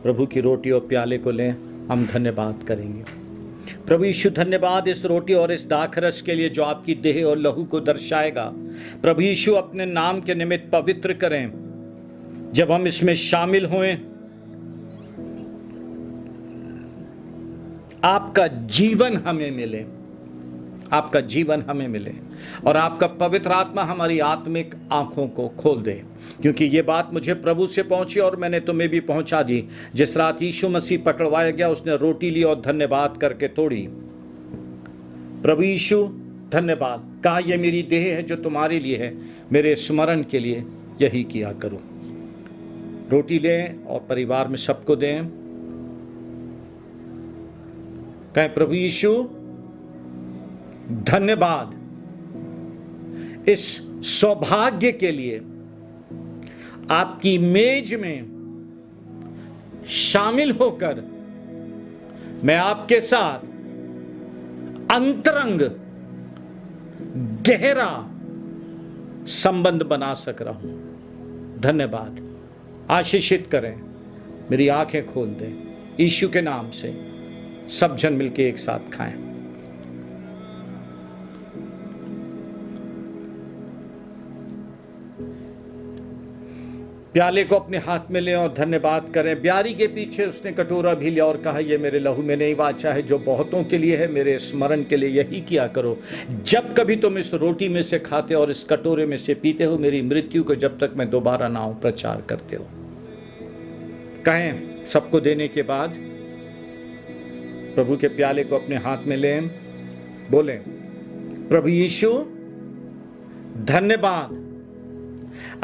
प्रभु की रोटी और प्याले को लें, हम धन्यवाद करेंगे। प्रभु यीशु धन्यवाद इस रोटी और इस दाखरस के लिए जो आपकी देह और लहू को दर्शाएगा। प्रभु यीशु अपने नाम के निमित्त पवित्र करें। जब हम इसमें शामिल हों, आपका जीवन हमें मिले, आपका जीवन हमें मिले, और आपका पवित्र आत्मा हमारी आत्मिक आंखों को खोल दे। क्योंकि ये बात मुझे प्रभु से पहुंची और मैंने तुम्हें भी पहुंचा दी। जिस रात यीशु मसीह पकड़वाया गया, उसने रोटी ली और धन्यवाद करके तोड़ी। प्रभु यीशु धन्यवाद, कहा यह मेरी देह है जो तुम्हारे लिए है, मेरे स्मरण के लिए यही किया करो। रोटी लें और परिवार में सबको दें। कहें प्रभु यीशु धन्यवाद इस सौभाग्य के लिए आपकी मेज में शामिल होकर मैं आपके साथ अंतरंग गहरा संबंध बना सक रहा हूं। धन्यवाद, आशीषित करें, मेरी आंखें खोल दें, यीशु के नाम से। सब जन मिलके एक साथ खाएं। प्याले को अपने हाथ में लें और धन्यवाद करें। ब्यारी के पीछे उसने कटोरा भी लिया और कहा यह मेरे लहू में नई वाचा है जो बहुतों के लिए है, मेरे स्मरण के लिए यही किया करो। जब कभी तुम इस रोटी में से खाते और इस कटोरे में से पीते हो, मेरी मृत्यु को जब तक मैं दोबारा ना आऊं प्रचार करते हो। कहें सबको देने के बाद प्रभु के प्याले को अपने हाथ में लें, बोलें प्रभु यीशु धन्यवाद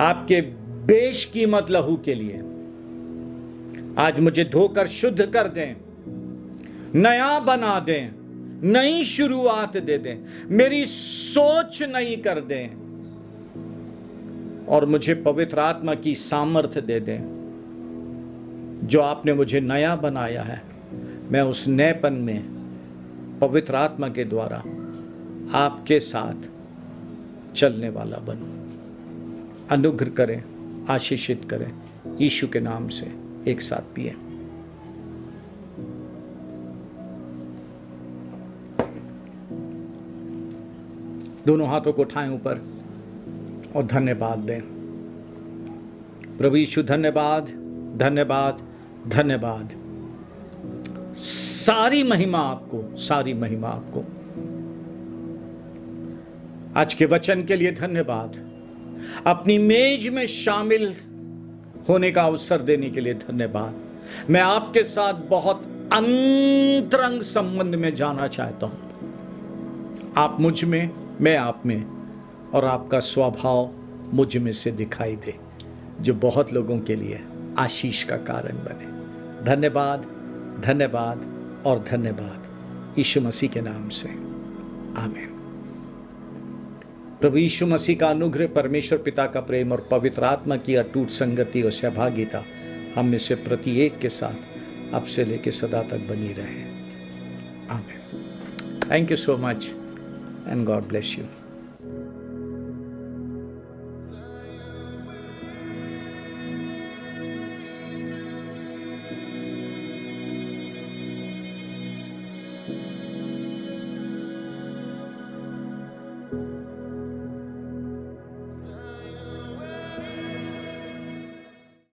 आपके बेशकीमत लहू के लिए। आज मुझे धोकर शुद्ध कर दें, नया बना दें, नई शुरुआत दे दें, मेरी सोच नई कर दें, और मुझे पवित्र आत्मा की सामर्थ्य दे दें। जो आपने मुझे नया बनाया है, मैं उस नएपन में पवित्र आत्मा के द्वारा आपके साथ चलने वाला बनूं। अनुग्रह करें, आशीषित करें, यीशु के नाम से एक साथ पिए। दोनों हाथों को उठाएं ऊपर और धन्यवाद दें। प्रभु यीशु धन्यवाद, धन्यवाद, धन्यवाद। सारी महिमा आपको, सारी महिमा आपको। आज के वचन के लिए धन्यवाद। अपनी मेज में शामिल होने का अवसर देने के लिए धन्यवाद। मैं आपके साथ बहुत अंतरंग संबंध में जाना चाहता हूं। आप मुझ में, मैं आप में, और आपका स्वभाव मुझ में से दिखाई दे, जो बहुत लोगों के लिए आशीष का कारण बने। धन्यवाद, धन्यवाद और धन्यवाद यीशु मसीह के नाम से, आमीन। प्रभु यीशु मसीह का अनुग्रह, परमेश्वर पिता का प्रेम और पवित्र आत्मा की अटूट संगति और सहभागिता हम में से प्रत्येक के साथ अब से लेकर सदा तक बनी रहे, आमीन। Thank you so much. and God bless you.